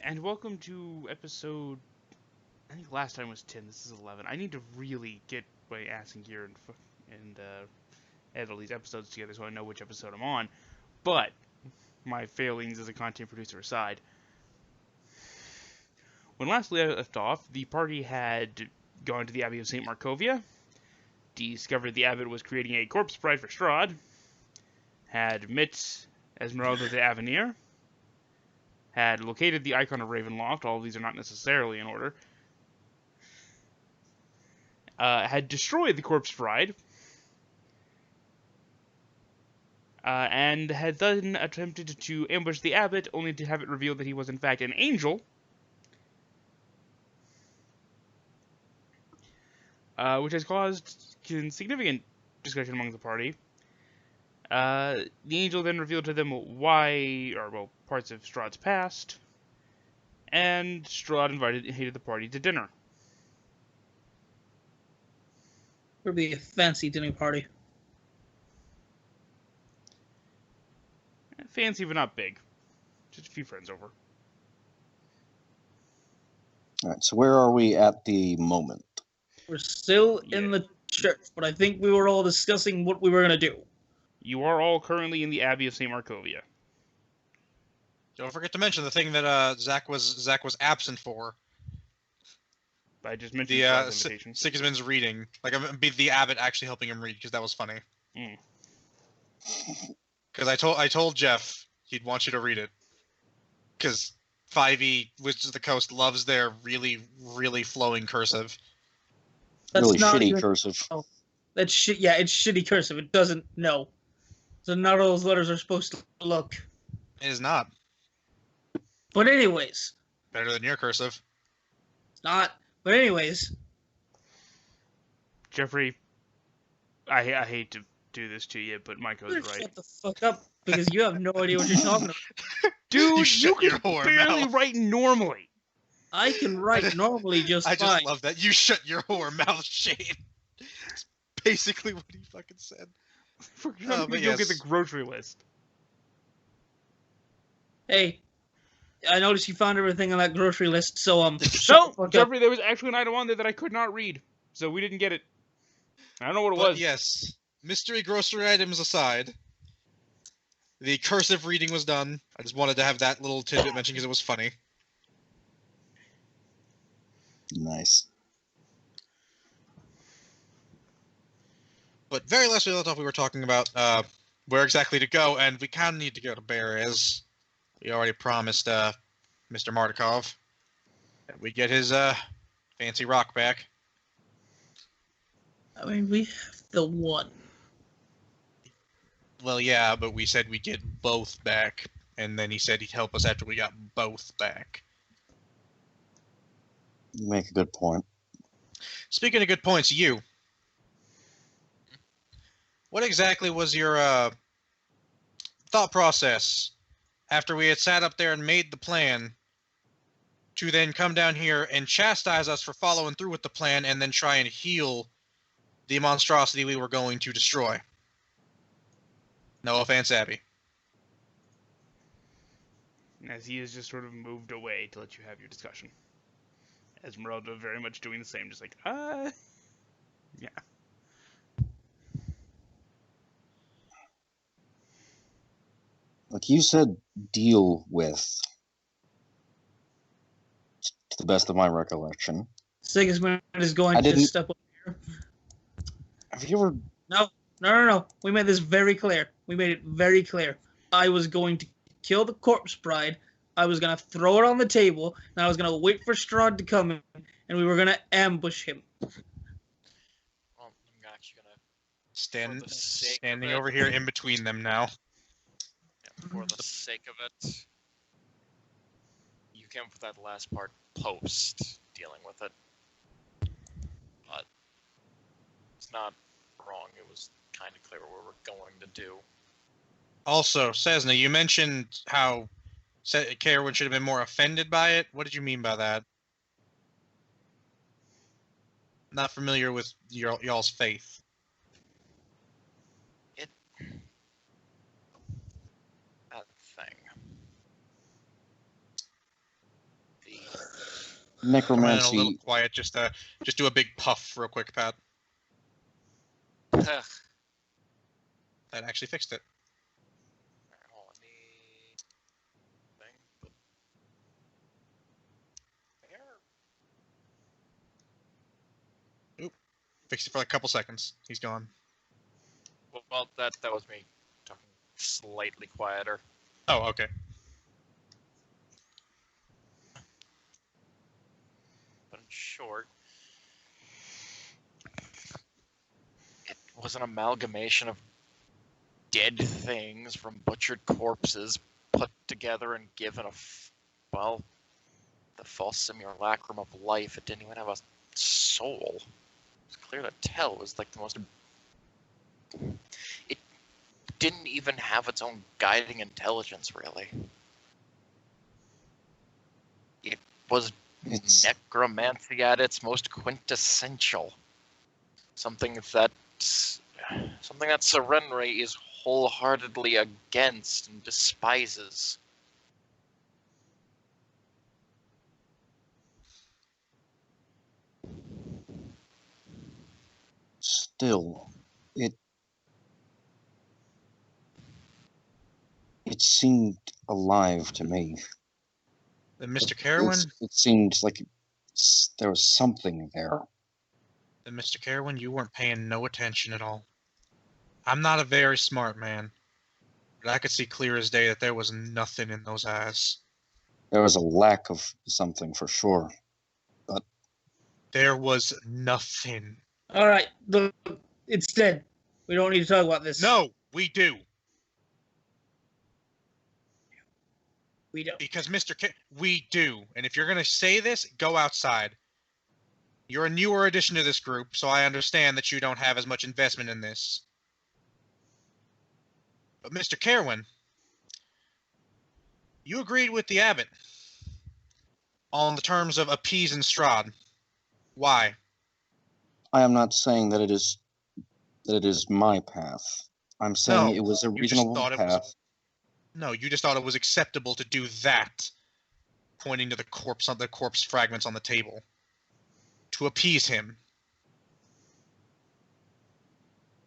And welcome to episode. I think last time was 10. This is 11. I need to really get my ass in gear and edit all these episodes together so I know which episode I'm on. But my failings as a content producer aside, when last we left off, the party had gone to the Abbey of St. Markovia, discovered the abbot was creating a corpse bride for Strahd, had met Esmeralda the Avenir, had located the icon of Ravenloft. All of these are not necessarily in order. Had destroyed the corpse bride, and had then attempted to ambush the abbot, only to have it revealed that he was in fact an angel, which has caused significant discussion among the party. The angel then revealed to them parts of Strahd's past, and Strahd hated the party to dinner. It'll be a fancy dinner party. Fancy but not big. Just a few friends over. Alright, so where are we at the moment? We're still in the church, but I think we were all discussing what we were going to do. You are all currently in the Abbey of St. Markovia. Don't forget to mention the thing that Zach was absent for. I just mentioned The invitation. Sigismund's reading, like the abbot actually helping him read, because that was funny. Because I told Jeff he'd want you to read it, because 5e Wizards of the Coast loves their really flowing cursive. That's Really not shitty even, cursive. Oh, that's shit. Yeah, it's shitty cursive. It doesn't know. So not all those letters are supposed to look. It is not But anyways, better than your cursive. it's not. But anyways, Jeffrey, I hate to do this to you, but Miko's right. shut the fuck up, because you have no idea what you're talking about. Dude, you your can whore barily mouth. write normally. I can write normally just I fine. just love that. You shut your whore mouth, Shane. It's basically what he fucking said. I'm gonna go get the grocery list. Hey, I noticed you found everything on that grocery list, so No, shut the fuck Jeffrey, there was actually an item on there that I could not read, so we didn't get it. I don't know what it was. Yes, mystery grocery items aside, the cursive reading was done. I just wanted to have that little tidbit mentioned because it was funny. Nice. But very last we left off, we were talking about where exactly to go, and we kind of need to go to Berez. We already promised Mr. Martikov that we get his fancy rock back. I mean, we have the one. Well, yeah, but we said we'd get both back, and then he said he'd help us after we got both back. You make a good point. Speaking of good points, you. What exactly was your thought process after we had sat up there and made the plan to then come down here and chastise us for following through with the plan and then try and heal the monstrosity we were going to destroy? No offense, Abby. As he has just sort of moved away to let you have your discussion. Esmeralda very much doing the same, just like, yeah. Like you said, deal with, to the best of my recollection. Sigismund is going to step up here. Have you ever... No. We made this very clear. We made it very clear. I was going to kill the corpse bride. I was going to throw it on the table, and I was going to wait for Strahd to come in, and we were going to ambush him. Well, I'm actually going to... Standing over here in between them now. Yeah, for the sake of it, you came up with that last part post dealing with it. But it's not wrong. It was kind of clear what we're going to do. Also, Sesna, you mentioned how Caerwynn should have been more offended by it. What did you mean by that? Not familiar with y'all's faith. That thing. I'm running a little Necromancy. quiet. Just do a big puff real quick, Pat. Ugh. That actually fixed it. Alright, hold on, thing, but here. Fixed it for like a couple seconds. He's gone. Well, that was me talking slightly quieter. Oh, okay. But in short, it was an amalgamation of dead things from butchered corpses put together and given the false simulacrum of life. It didn't even have a soul. It's clear to tell it was like the most... It didn't even have its own guiding intelligence, really. It was necromancy at its most quintessential. Something that Serenray is wholeheartedly against and despises. Still, it seemed alive to me. Then Mr. Caerwynn, It seemed like there was something there. You weren't paying no attention at all. I'm not a very smart man, but I could see clear as day that there was nothing in those eyes. There was a lack of something for sure. There was nothing. All right, look, it's dead. We don't need to talk about this. No, we do. We don't. Because we do. And if you're going to say this, go outside. You're a newer addition to this group, so I understand that you don't have as much investment in this. But Mr. Caerwynn, you agreed with the abbot on the terms of appeasing Strahd. Why? I am not saying that it is my path. I'm saying No, it was a you just reasonable thought it path. was- No, you just thought it was acceptable to do that, pointing to the corpse fragments on the table, to appease him.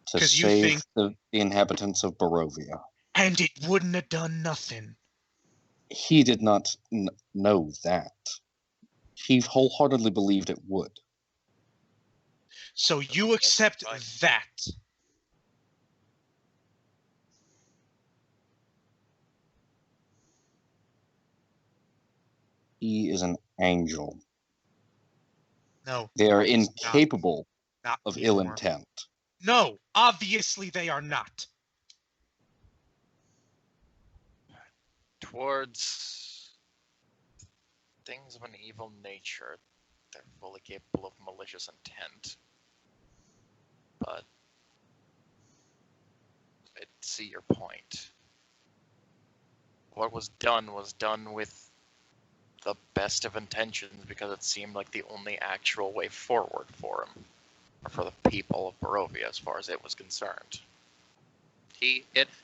To 'Cause you save think- the inhabitants of Barovia. And it wouldn't have done nothing. He did not know that. He wholeheartedly believed it would. So you accept that. He is an angel. No. They are he's incapable not of ill anymore. intent. No, obviously they are not. Towards things of an evil nature, they're fully capable of malicious intent. But I see your point. What was done with the best of intentions because it seemed like the only actual way forward for him, or for the people of Barovia as far as it was concerned.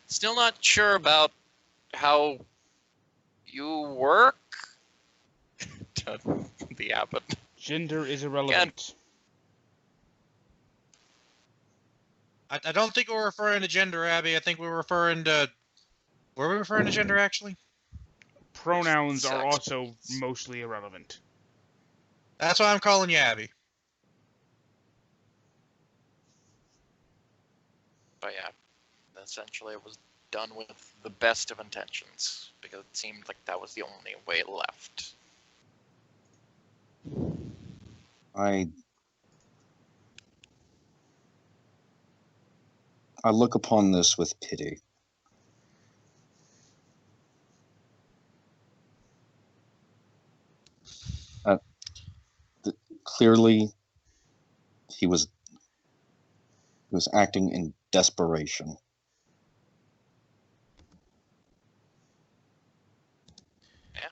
Still not sure about how you work? The abbot. Gender is irrelevant. I don't think we're referring to gender, Abby. I think we're referring to... Were we referring to gender, actually? Pronouns are Sex. also mostly irrelevant. That's why I'm calling you Abby. But yeah, essentially it was done with the best of intentions, because it seemed like that was the only way left. I look upon this with pity. Clearly, he was acting in desperation.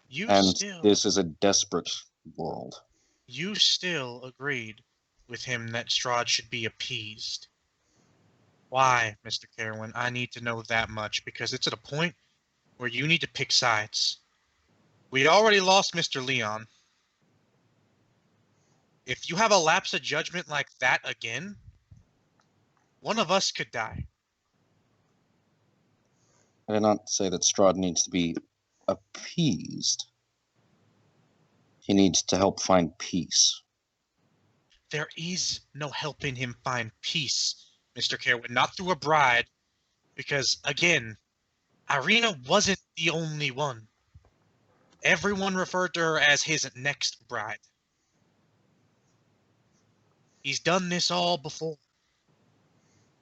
You And still... this is a desperate world. You still agreed with him that Strahd should be appeased. Why, Mr. Caerwynn? I need to know that much, because it's at a point where you need to pick sides. We already lost Mr. Leon. If you have a lapse of judgment like that again, one of us could die. I did not say that Strahd needs to be appeased. He needs to help find peace. There is no helping him find peace, Mr. Caerwynn, not through a bride, because, again, Irina wasn't the only one. Everyone referred to her as his next bride. He's done this all before.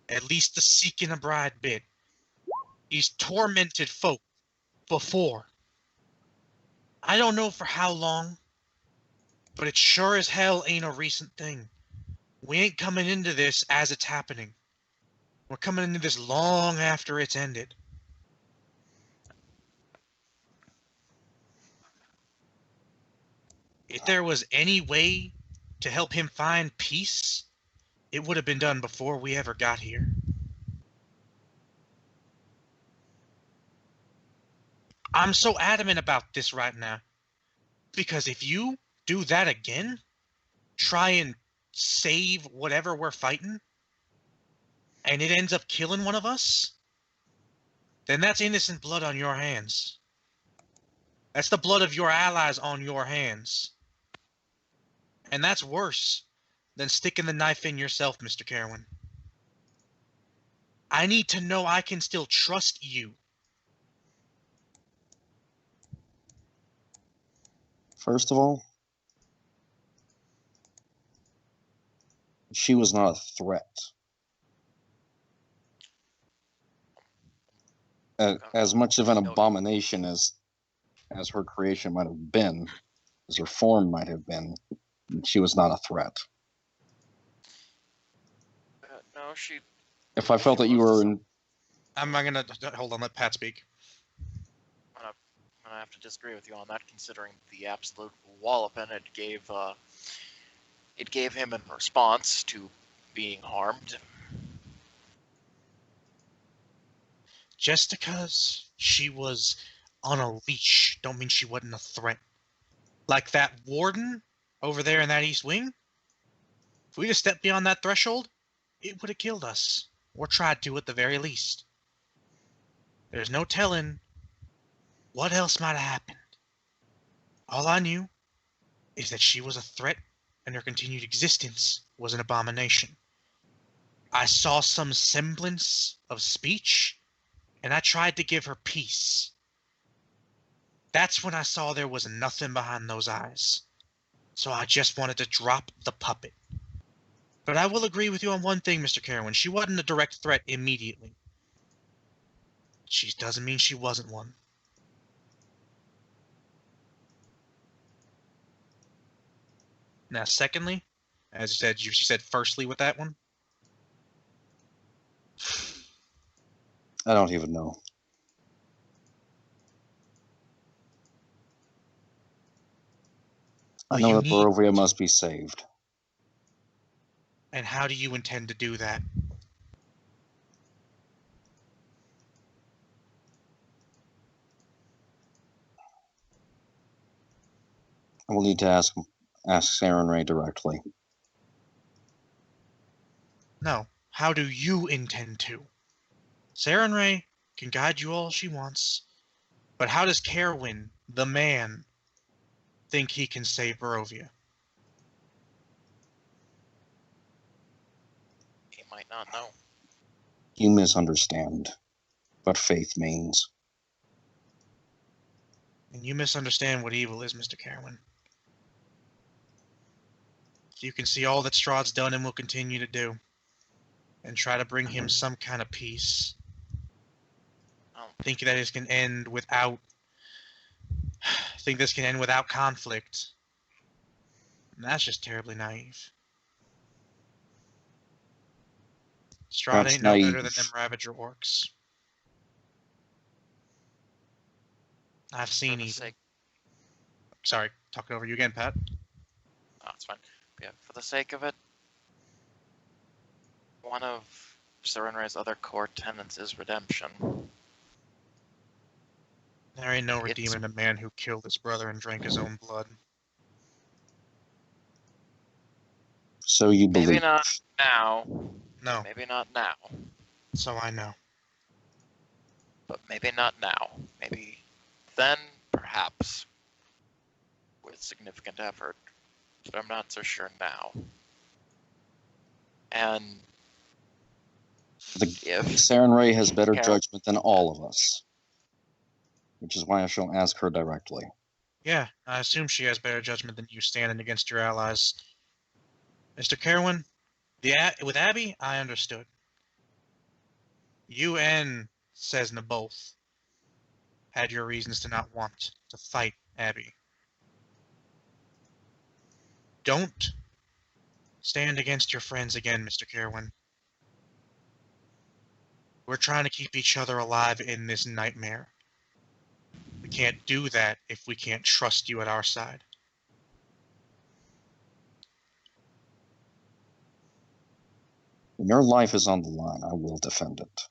At least the seeking a bride bit. He's tormented folk before. I don't know for how long, but it sure as hell ain't a recent thing. We ain't coming into this as it's happening. We're coming into this long after it's ended. If there was any way to help him find peace, it would have been done before we ever got here. I'm so adamant about this right now, because if you do that again, try and save whatever we're fighting, and it ends up killing one of us, then that's innocent blood on your hands. That's the blood of your allies on your hands. And that's worse than sticking the knife in yourself, Mr. Caerwynn. I need to know I can still trust you. First of all, she was not a threat. As much of an abomination as her creation might have been, as her form might have been, she was not a threat. No, she. If I felt that you were in... I'm not gonna... Hold on, let Pat speak. I'm gonna have to disagree with you on that, considering the absolute walloping it gave him in response to being harmed. Just because she was on a leash don't mean she wasn't a threat. Like that warden over there in that east wing, if we'd have stepped beyond that threshold, it would have killed us. Or tried to at the very least. There's no telling what else might have happened. All I knew is that she was a threat and her continued existence was an abomination. I saw some semblance of speech and I tried to give her peace. That's when I saw there was nothing behind those eyes. So I just wanted to drop the puppet. But I will agree with you on one thing, Mr. Caerwynn. She wasn't a direct threat immediately. She doesn't mean she wasn't one. Now, secondly, as you said, she said firstly with that one. I don't even know. I know that Barovia must be saved. And how do you intend to do that? I will need to ask Sarenrae directly. No. How do you intend to? Sarenrae can guide you all she wants. But how does Caerwynn, the man, think he can save Barovia? He might not know. You misunderstand what faith means. And you misunderstand what evil is, Mr. Caerwynn. You can see all that Strahd's done and will continue to do. And try to bring him some kind of peace. Think that this can end without... Think this can end without conflict. And that's just terribly naive. Strahd That's ain't no naive. better than them Ravager orcs. I've seen evil. Sorry, talking over you again, Pat. Oh, it's fine. But yeah, for the sake of it, one of Sarenrae's other core tenets is redemption. There ain't no redeeming a man who killed his brother and drank his own blood. So you believe. Maybe not now. No, Maybe not now. so I know. But maybe not now. Maybe then, perhaps, with significant effort. But I'm not so sure now. And The if Saren Ray has better Carol- judgment than all of us, which is why I shall ask her directly. Yeah, I assume she has better judgment than you standing against your allies. Mr. Caerwynn, with Abby, I understood. You and Sesna both had your reasons to not want to fight Abby. Don't stand against your friends again, Mr. Caerwynn. We're trying to keep each other alive in this nightmare. We can't do that if we can't trust you at our side. When your life is on the line, I will defend it.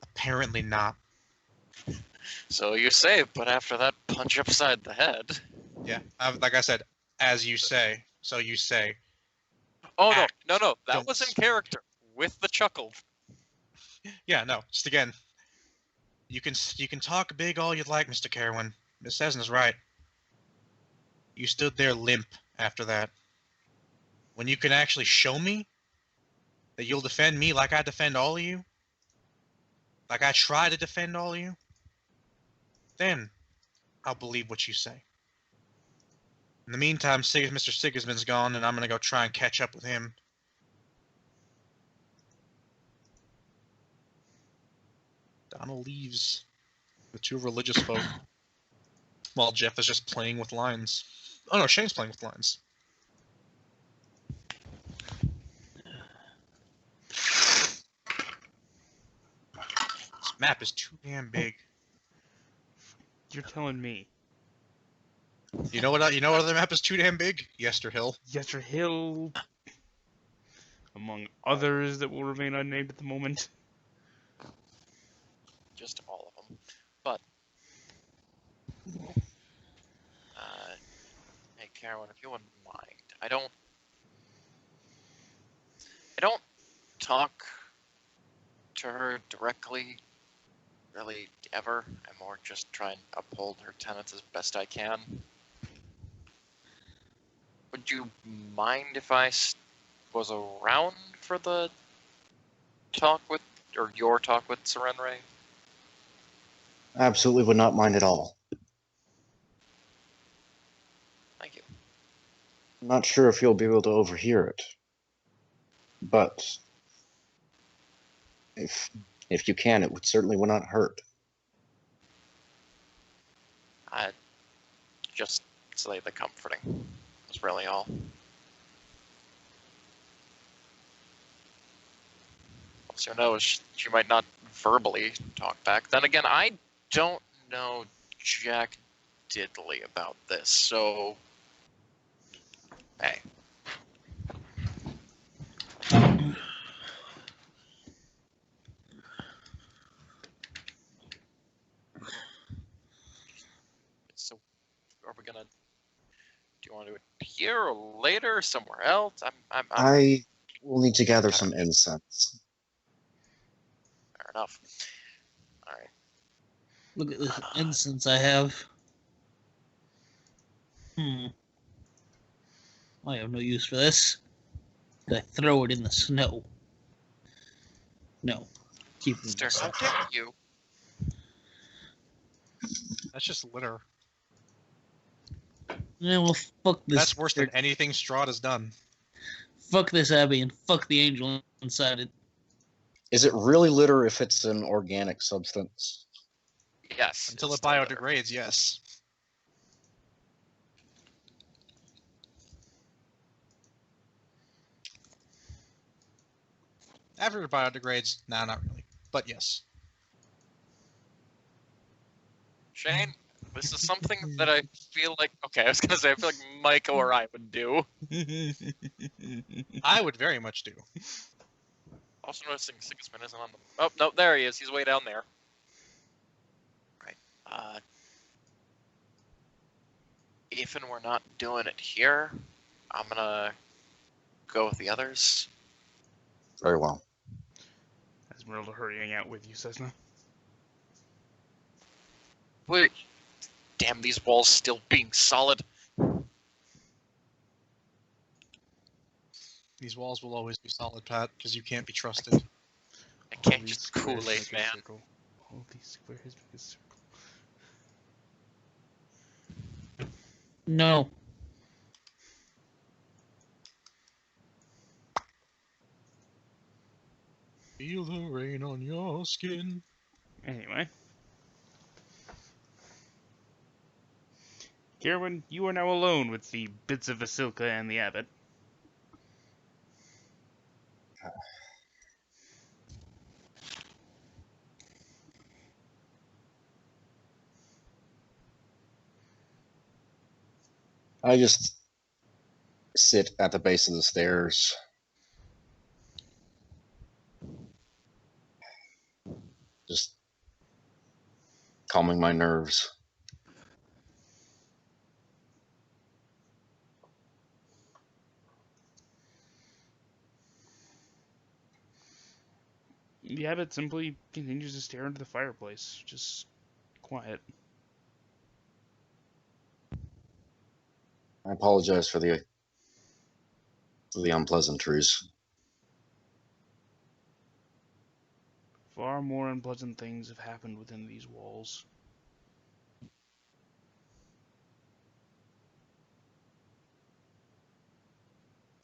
Apparently not. So you say, but after that punch upside the head. Yeah, like I said, as you say, so you say. Oh Act, no, that don't was in speak. character with the chuckle. Yeah, no, just again. You can talk big all you'd like, Mr. Caerwynn. Miss Sesna's right. You stood there limp after that. When you can actually show me that you'll defend me like I defend all of you, like I try to defend all of you, then I'll believe what you say. In the meantime, Mr. Sigismund's gone, and I'm gonna go try and catch up with him. Donnel leaves the two religious folk while Jeff is just playing with lines. Oh no, Shane's playing with lines. This map is too damn big. You're telling me. You know what other map is too damn big? Yesterhill. Yester Hill, among others that will remain unnamed at the moment. Just all of them. But hey, Caerwynn, if you wouldn't mind, I don't talk to her directly, really ever. I more just try and uphold her tenets as best I can. Would you mind if I was around for the talk with, or your talk with Seren Ray? Absolutely would not mind at all. Thank you. I'm not sure if you'll be able to overhear it, but if you can, it would not hurt. I just say the comforting. That's really all. Also knows she might not verbally talk back. Then again, I don't know jack diddly about this, so hey. So, are we gonna? Do you want to do it here or later, or somewhere else? I will need to gather some incense. Fair enough. All right. Look at this incense I have. I have no use for this. I throw it in the snow. No. Keep it. Mister, how dare you? That's just litter. Yeah, well, fuck this. That's worse than anything Strahd has done. Fuck this Abbey and fuck the angel inside it. Is it really litter if it's an organic substance? Yes. Until it's it biodegrades, yes. After it biodegrades, nah, not really. But yes. Shane, this is something that I feel like. Okay, I was gonna say I feel like Micah or I would do. I would very much do. Also noticing Sigismund isn't on the. Oh no, there he is. He's way down there. Right. If and we're not doing it here, I'm gonna go with the others. Very well. Esmeralda hurrying out with you, Sesna. Wait. Damn, these walls still being solid. These walls will always be solid, Pat, because you can't be trusted. I can't just Kool-Aid, man. All these squares make a circle. No. Feel the rain on your skin. Anyway. Caerwynn, you are now alone with the bits of Vasilka and the abbot. I just sit at the base of the stairs. Just calming my nerves. The abbot simply continues to stare into the fireplace, just quiet. I apologize for the unpleasantries. Far more unpleasant things have happened within these walls.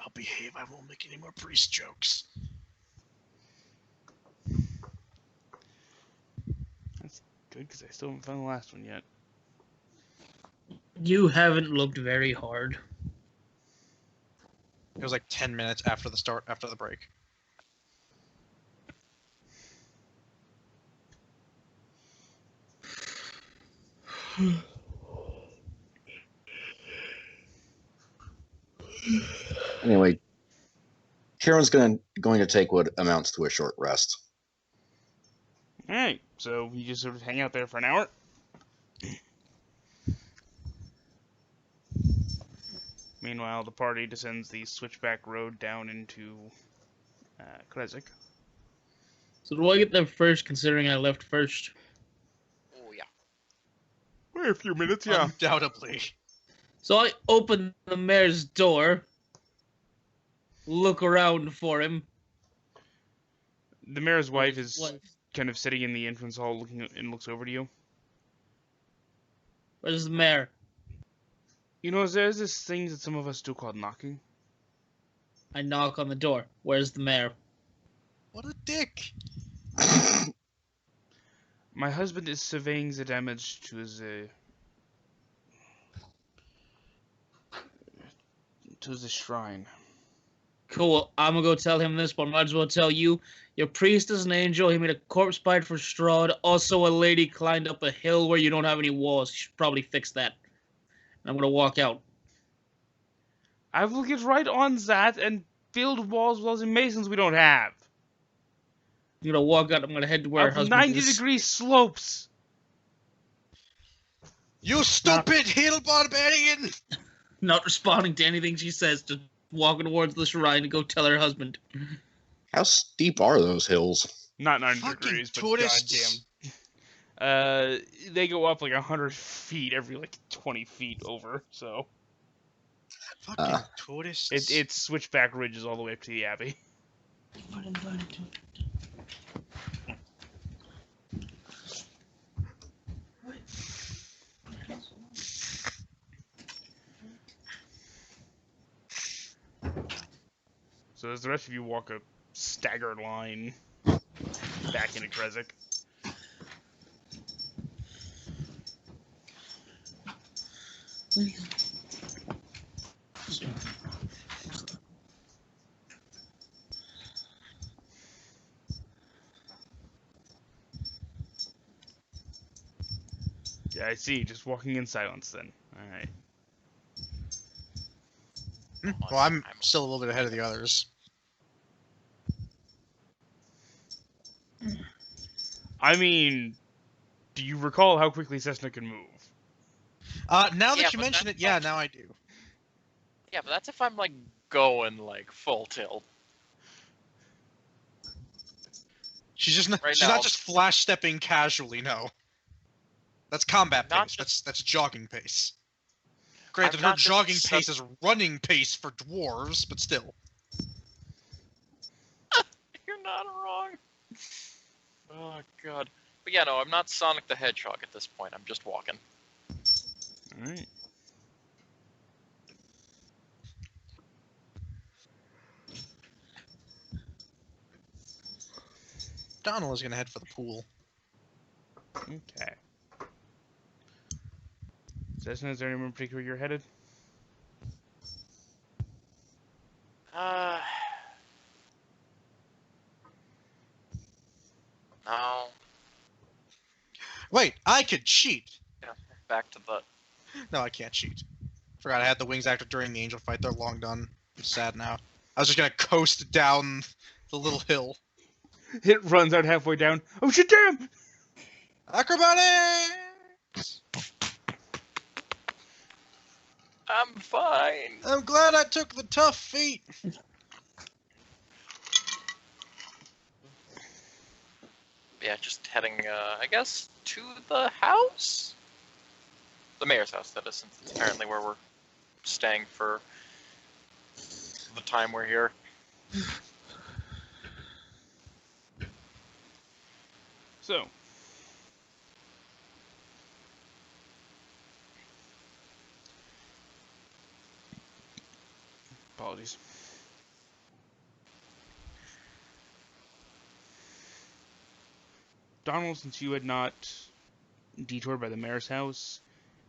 I'll behave. I won't make any more priest jokes. That's good, because I still haven't found the last one yet. You haven't looked very hard. It was like 10 minutes after the break. Anyway, Caerwynn's going to take what amounts to a short rest. Alright, so we just sort of hang out there for an hour. Meanwhile, the party descends the switchback road down into Krezik. So do I get there first, considering I left first? Oh, yeah. Wait a few minutes, yeah. Undoubtedly. So I open the mayor's door, look around for him. The mayor's wife is Wife. kind of sitting in the entrance hall looking and looks over to you. Where's the mayor? You know, there's this thing that some of us do called knocking. I knock on the door. Where's the mayor? What a dick. My husband is surveying the damage to his shrine. Cool. I'm gonna go tell him this, but I might as well tell you. Your priest is an angel. He made a corpse bite for Strahd. Also, a lady climbed up a hill where you don't have any walls. You should probably fix that. And I'm gonna walk out. I will get right on that and build walls with all the masons we don't have. I'm gonna walk out. I'm gonna head to where her Up husband 90 degree slopes. You stupid hill barbarian! Not responding to anything she says. Just walking towards the shrine to go tell her husband. How steep are those hills? Not 90 Fucking degrees, but tourists. goddamn. They go up like 100 feet every like 20 feet over, so Fucking tourists. it's switchback ridges all the way up to the abbey. So as the rest of you walk a staggered line back into Krezik. Yeah, I see. Just walking in silence then. Alright. Well, I'm still a little bit ahead of the others. I mean, do you recall how quickly Sesna can move? Now Yeah, that you but mention that's it, yeah, like- now I do. Yeah, but that's if I'm, like, going like full tilt. She's Right she's now. not just flash stepping casually. No, that's combat Not pace. just- That's jogging pace. Granted, I'm her not just jogging sud- pace is running pace for dwarves, but still. You're not wrong. Oh god. But yeah, no, I'm not Sonic the Hedgehog at this point. I'm just walking. Alright. Donnel is gonna head for the pool. Okay. Sesna, is there anywhere in particular you're headed? No. Wait, I could cheat. Back to the. No, I can't cheat. Forgot I had the wings active during the angel fight. They're long done. I'm sad now. I was just gonna coast down the little hill. It runs out halfway down. Oh shit, damn! Acrobatics! I'm fine. I'm glad I took the tough feat. Yeah, just heading, I guess, to the house? The mayor's house, that is, since it's apparently where we're staying for the time we're here. So. Apologies. Donnel, since you had not detoured by the mayor's house,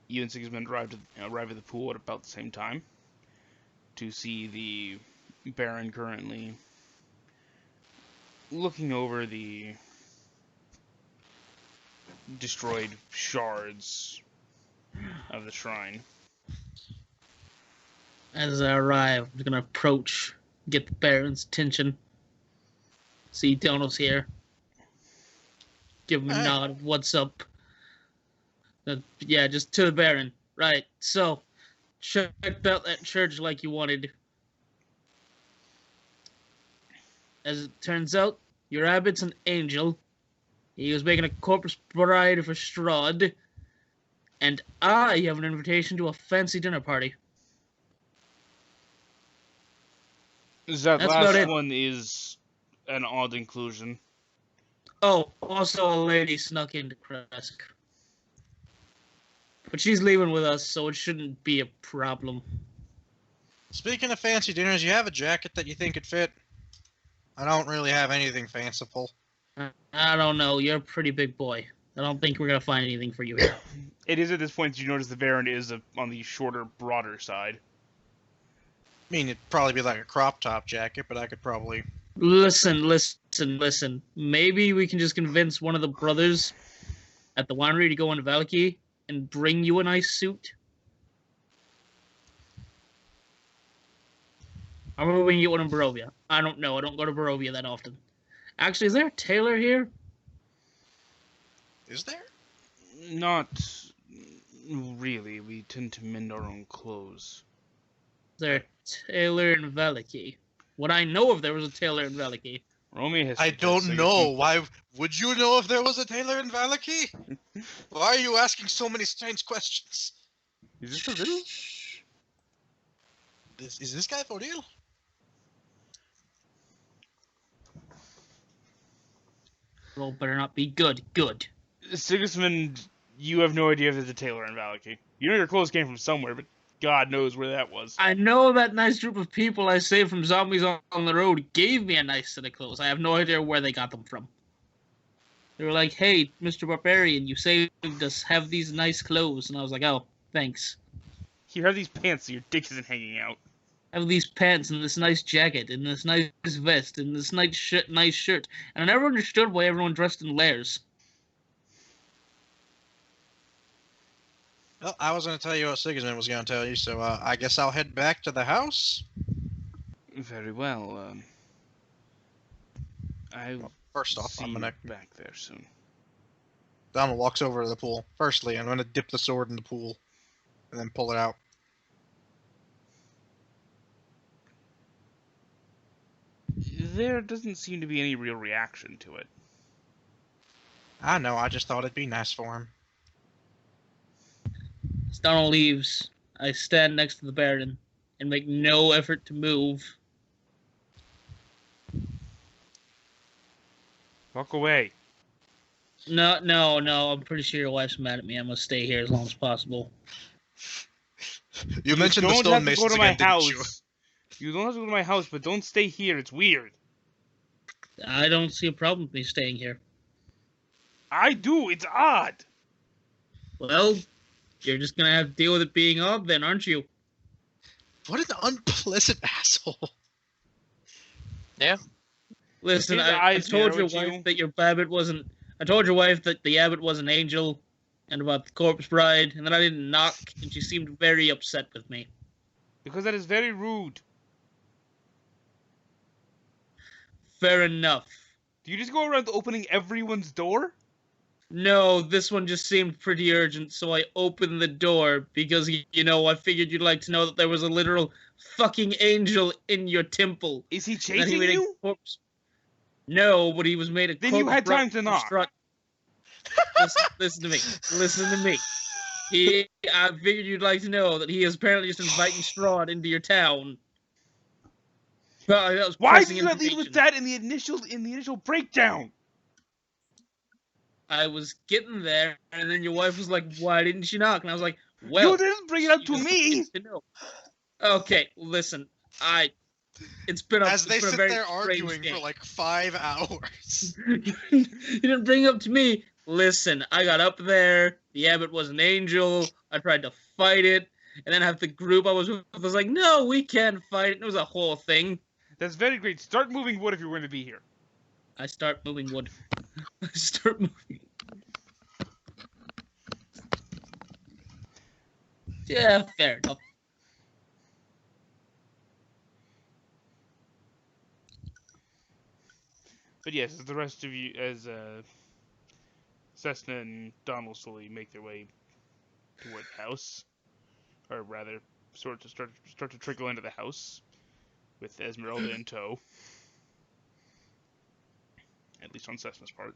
you and Sigismund arrived at the pool at about the same time to see the Baron currently looking over the destroyed shards of the shrine. As I arrive, I'm gonna approach, get the Baron's attention. See Donnel's here. Give him a Alright. nod of what's up. Yeah, just to the Baron. Right, so, checked out that church like you wanted. As it turns out, your abbot's an angel. He was making a corpse bride for Strahd. And I have an invitation to a fancy dinner party. That That's about last it. one is an odd inclusion. Oh, also a lady snuck into Kresk. But she's leaving with us, so it shouldn't be a problem. Speaking of fancy dinners, you have a jacket that you think could fit? I don't really have anything fanciful. I don't know, you're a pretty big boy. I don't think we're gonna find anything for you here. It is at this point that you notice the Baron is on the shorter, broader side. I mean, it'd probably be like a crop top jacket, but I could probably... Listen. Maybe we can just convince one of the brothers at the winery to go into Valaki and bring you a nice suit. Or maybe we can get one in Barovia. I don't know. I don't go to Barovia that often. Actually, is there a tailor here? Is there? Not really. We tend to mend our own clothes. Is there a tailor in Valaki? Would I know if there was a tailor in Valaki? Roll me a history I check, don't Sigismund. know. Why would you know if there was a tailor in Valaki? Why are you asking so many strange questions? Is this a riddle? Is this guy for real? Roll better not be good. Good. Sigismund, you have no idea if there's a tailor in Valaki. You know your clothes came from somewhere, but God knows where that was. I know that nice group of people I saved from zombies on the road gave me a nice set of clothes. I have no idea where they got them from. They were like, hey, Mr. Barbarian, you saved us. Have these nice clothes. And I was like, oh, thanks. Here, have these pants so your dick isn't hanging out. Have these pants and this nice jacket and this nice vest and this nice shirt. And I never understood why everyone dressed in layers. Well, I was going to tell you what Sigismund was going to tell you, so I guess I'll head back to the house. Very well. I'll First off, see I'm you going to... back there soon. Donald walks over to the pool. Firstly, I'm going to dip the sword in the pool and then pull it out. there doesn't seem to be any real reaction to it. I know, I just thought it'd be nice for him. As Donnel leaves, I stand next to the Baron and make no effort to move. Walk away. No, I'm pretty sure your wife's mad at me. I'm gonna stay here as long as possible. You mentioned the don't have to go stonemasons to my again, didn't you? house. You don't have to go to my house, but don't stay here. It's weird. I don't see a problem with me staying here. I do. It's odd. Well, you're just gonna have to deal with it being odd then, aren't you? What an unpleasant asshole. Yeah. Listen, His I eyes told your narrow at you. wife that your abbot wasn't. I told your wife that the abbot was an angel, and about the corpse bride, and then I didn't knock, and she seemed very upset with me. Because that is very rude. Fair enough. Do you just go around opening everyone's door? No, this one just seemed pretty urgent, so I opened the door because, you know, I figured you'd like to know that there was a literal fucking angel in your temple. Is he And that chasing made a you? corpse. No, but he was made a Then corpse you had bride time to knock. Listen to me. Listen to me. I figured you'd like to know that he is apparently just inviting Strahd into your town. Well, that was Why pressing did you not lead with information. that in the initial breakdown? I was getting there, and then your wife was like, "Why didn't she knock?" And I was like, "Well, You didn't bring it up to she me. needs to know." Okay, listen, it's been As they it's been sit a very there strange arguing day. for like 5 hours. You didn't bring it up to me. Listen, I got up there. The abbot was an angel. I tried to fight it, and then half the group I was with was like, "No, we can't fight it." And it was a whole thing. That's very great. Start moving wood if you're going to be here. I start moving wood. I start moving. Yeah, fair enough. But yes, as the rest of you, as Sesna and Donnel slowly make their way toward the house, or rather, start to trickle into the house, with Esmeralda in tow. At least on Sesna's part.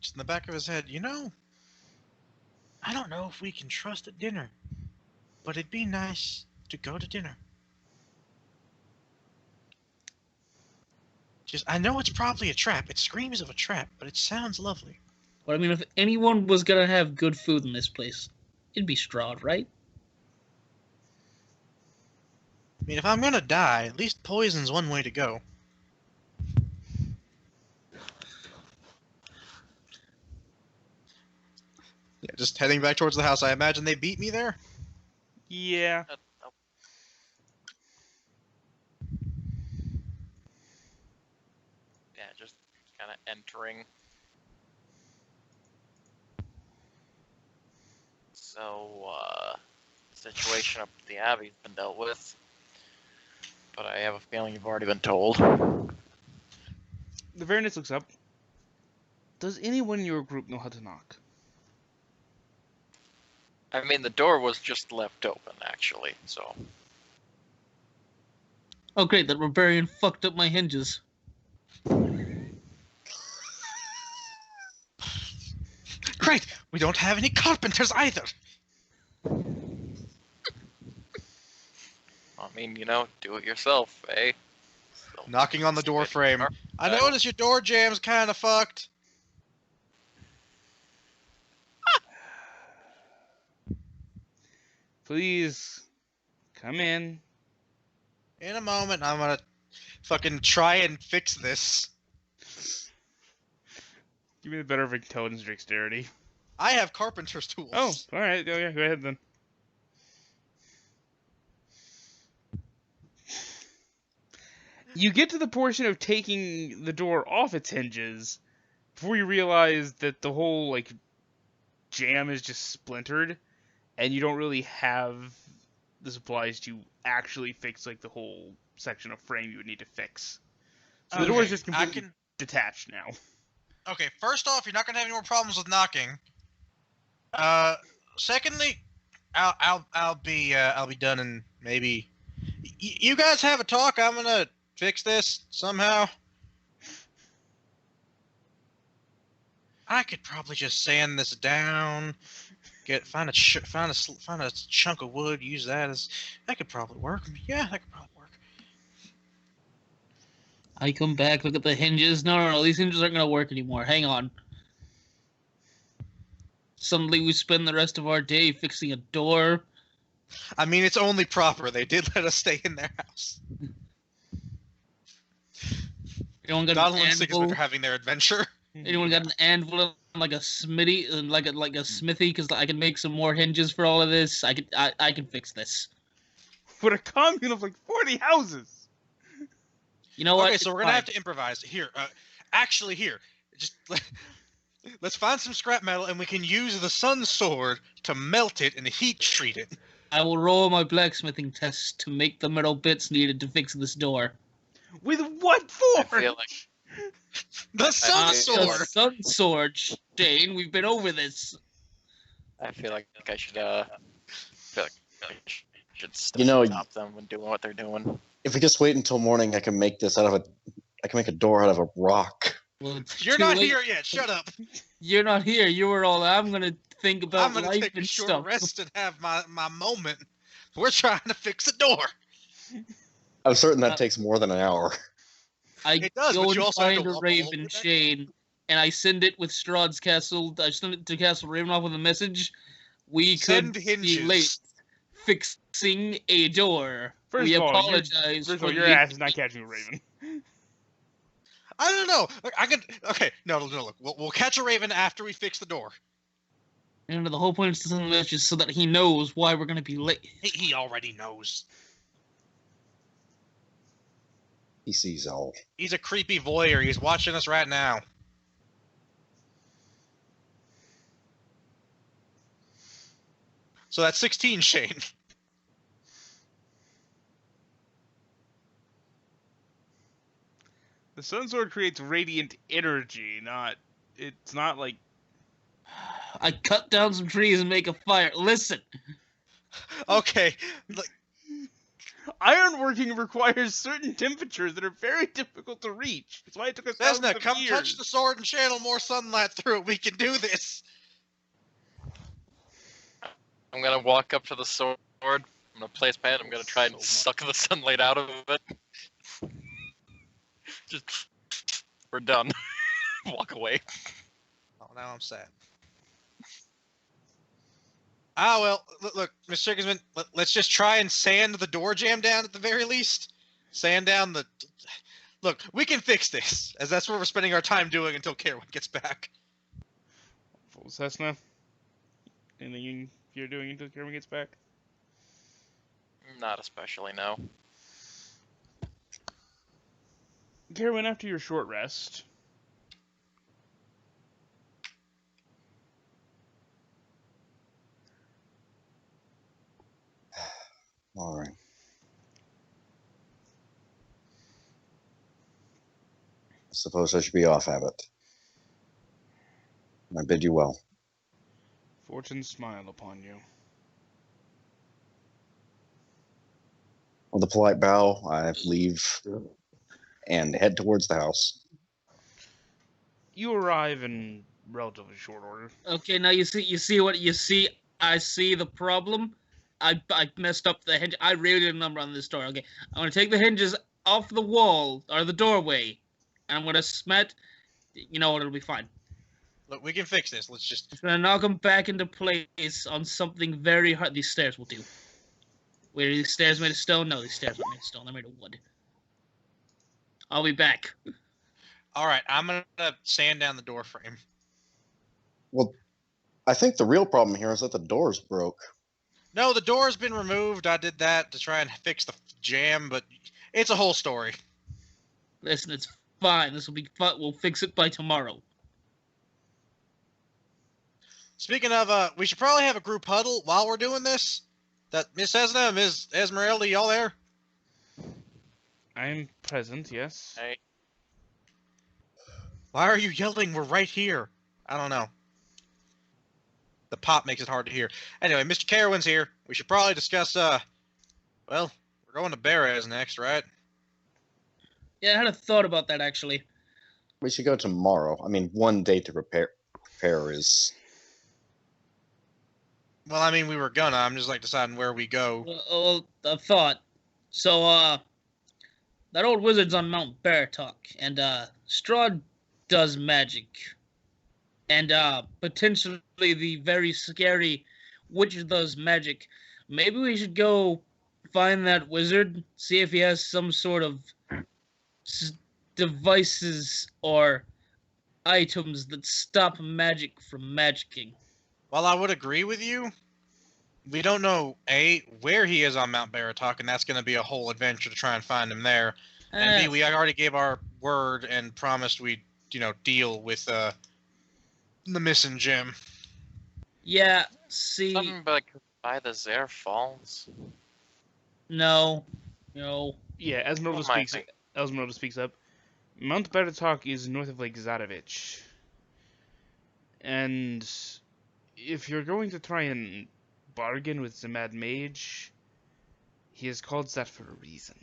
Just in the back of his head, you know, I don't know if we can trust at dinner, but it'd be nice to go to dinner. I know it's probably a trap. It screams of a trap, but it sounds lovely. But I mean, if anyone was gonna have good food in this place, it'd be Strahd, right? I mean, if I'm gonna die, at least poison's one way to go. Yeah, just heading back towards the house. I imagine they beat me there? Yeah. Yeah, just kind of entering. So, situation up at the Abbey's been dealt with. But I have a feeling you've already been told. The Baroness looks up. Does anyone in your group know how to knock? I mean, the door was just left open, actually, so... Oh great, that barbarian fucked up my hinges. Great! We don't have any carpenters either! I mean, you know, do it yourself, eh? So, Knocking on the door frame. I Uh, notice your door jam's kinda fucked. Please, come in. In a moment, I'm gonna fucking try and fix this. Give me the better of intelligence or dexterity. I have carpenter's tools. Oh, alright. Oh, yeah, go ahead then. You get to the portion of taking the door off its hinges before you realize that the whole, like, jam is just splintered, and you don't really have the supplies to actually fix, like, the whole section of frame you would need to fix. So the door is just completely detached now. Okay, first off, you're not gonna have any more problems with knocking. Secondly, I'll be done in maybe. You guys have a talk. I'm gonna fix this somehow. I could probably just sand this down. Find a chunk of wood. Use that as that could probably work. Yeah, that could probably work. I come back, look at the hinges. No, these hinges aren't going to work anymore. Hang on. Suddenly we spend the rest of our day fixing a door. I mean, it's only proper. They did let us stay in their house. Anyone got Donnel an and Sigismund anvil? are having their adventure. Anyone got an anvil and like a smithy, like a smithy? Because I can make some more hinges for all of this. I can fix this. For a commune of like 40 houses. You know what? Okay, so we're gonna have to improvise here. Actually, here, just let's find some scrap metal, and we can use the sun sword to melt it and heat treat it. I will roll my blacksmithing test to make the metal bits needed to fix this door. With what for? I feel like The sun The sword. The sun sword, Shane. We've been over this. I should You know, stop them when doing what they're doing. If we just wait until morning, I can make this out of a. I can make a door out of a rock. Well, it's You're too not late. here yet. Shut up. You're not here. You were all. I'm gonna think about I'm gonna life take a and short stuff. rest and have my moment. We're trying to fix a door. I'm certain that takes more than an hour. I It does, go but you and also have find to a walk raven, over that. Shane, and I send it with Strahd's castle. I send it to Castle Ravenloft with a message. We Send could hinges. be late fixing a door. First We of all, apologize. First of for all, your the- ass is not catching a raven. I don't know. Look, I could. Okay, no. Look, we'll catch a raven after we fix the door. And the whole point is to send a message so that he knows why we're gonna be late. He already knows. He sees all. He's a creepy voyeur. He's watching us right now. So that's 16, Shane. The sun sword creates radiant energy, it's not like I cut down some trees and make a fire. Listen, Okay. Look, ironworking requires certain temperatures that are very difficult to reach. That's why it took us thousands Sesna, of come years. touch the sword and channel more sunlight through it. We can do this. I'm gonna walk up to the sword. I'm gonna place my head. I'm gonna try and suck the sunlight out of it. Just, we're done. Walk away. Oh, now I'm sad. Ah, well, look, Mr. Sigismund, let's just try and sand the door jam down at the very least. Sand down the... Look, we can fix this, as that's what we're spending our time doing until Caerwynn gets back. Full Cessna. Anything you're doing until Caerwynn gets back? Not especially, no. Caerwynn, after your short rest, All right. I suppose I should be off, Abbot. I bid you well. fortune smile upon you. With a polite bow, I leave and head towards the house. You arrive in relatively short order. okay, now you see what you see. I see the problem. I messed up the hinge. I really did a number on this door. Okay, I'm gonna take the hinges off the wall or the doorway, and I'm gonna smet. You know what? It'll be fine. Look, we can fix this. Let's just... I'm gonna knock them back into place on something very hard. These stairs will do. Wait, are these stairs made of stone? No, these stairs aren't made of stone. They're made of wood. I'll be back. All right, I'm going to sand down the door frame. Well, I think the real problem here is that the door's broke. No, the door's been removed. I did that to try and fix the jam, but it's a whole story. Listen, it's fine. This will be fun. We'll fix it by tomorrow. Speaking of, we should probably have a group huddle while we're doing this. That Miss Sesna, Ms. Esmeralda, y'all there? I'm present, yes. Hey, Why are you yelling? We're right here. I don't know. The pop makes it hard to hear. Anyway, Mr. Caerwynn's here. We should probably discuss, well, we're going to Berez next, right? Yeah, I had a thought about that actually. We should go tomorrow. I mean, one day to prepare is. Well, I mean, we were gonna. I'm just, like, deciding where we go. A thought. So, that old wizard's on Mount Baratok, and, Strahd does magic. And, potentially the very scary witch does magic. Maybe we should go find that wizard, see if he has some sort of devices or items that stop magic from magicking. While I would agree with you, we don't know, A, where he is on Mount Baratok, and that's going to be a whole adventure to try and find him there. And B, we already gave our word and promised we'd, deal with the missing gem. Yeah, see... Something like by the Zare Falls. No. Yeah, Esmeralda speaks up. Mount Baratok is north of Lake Zarovhich. And if you're going to try and bargain with the Mad Mage, he is called that for a reason.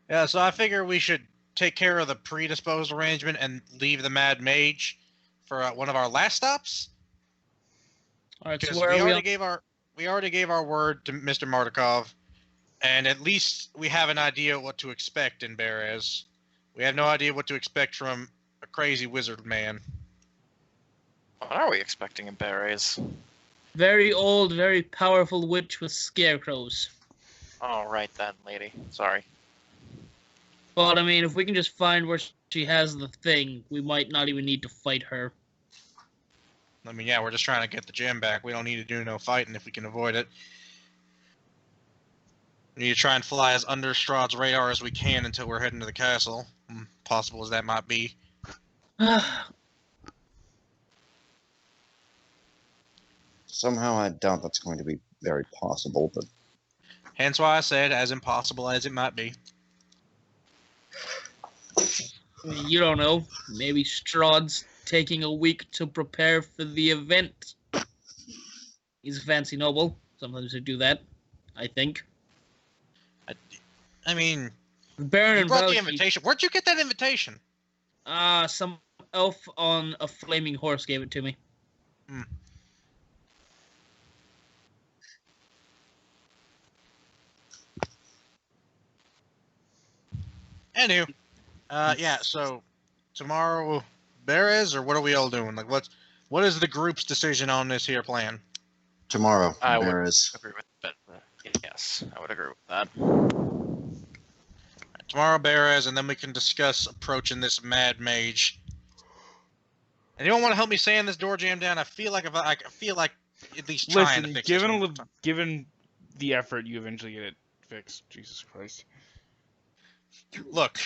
Yeah, so I figure we should take care of the predisposed arrangement and leave the Mad Mage for one of our last stops. All right, Because so we already gave our word to Mr. Mardukov, and at least we have an idea what to expect in Berez. We have no idea what to expect from a crazy wizard man. What are we expecting in Berez? Very old, very powerful witch with scarecrows. Oh, right then, lady. Sorry. But, I mean, if we can just find where she has the thing, we might not even need to fight her. I mean, yeah, we're just trying to get the gem back. We don't need to do no fighting if we can avoid it. We need to try and fly as under Strahd's radar as we can until we're heading to the castle. Possible as that might be. Somehow I doubt that's going to be very possible, but Hence why I said as impossible as it might be. You don't know. Maybe Strahd's taking a week to prepare for the event. He's a fancy noble. Sometimes they do that, I think. I mean, Baron you and brought the Valky- invitation. Where'd you get that invitation? Some elf on a flaming horse gave it to me. Anywho, yeah. So tomorrow, Berez, or what are we all doing? Like, what is the group's decision on this here plan? tomorrow I would there is. agree with that. Yes, I would agree with that. Tomorrow, Berez, and then we can discuss approaching this mad mage. Anyone want to help me sand this door jam down? I feel like at least trying to fix it. Given the effort, you eventually get it fixed. Jesus Christ. Look,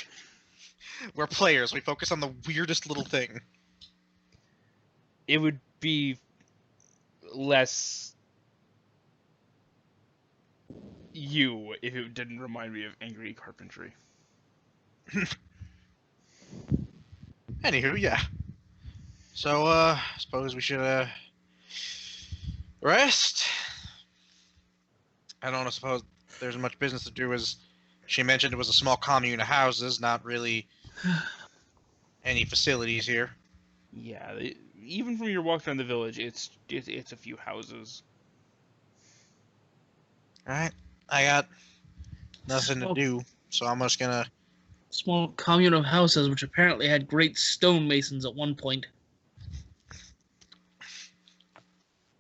we're players. We focus on the weirdest little thing. It would be less you if it didn't remind me of angry carpentry. Anywho, yeah. So, I suppose we should, rest? I don't suppose there's much business to do, as she mentioned it was a small commune of houses, not really any facilities here. Yeah, even from your walk around the village, it's a few houses. Alright, I got nothing to do, so I'm just gonna... Small commune of houses, which apparently had great stonemasons at one point.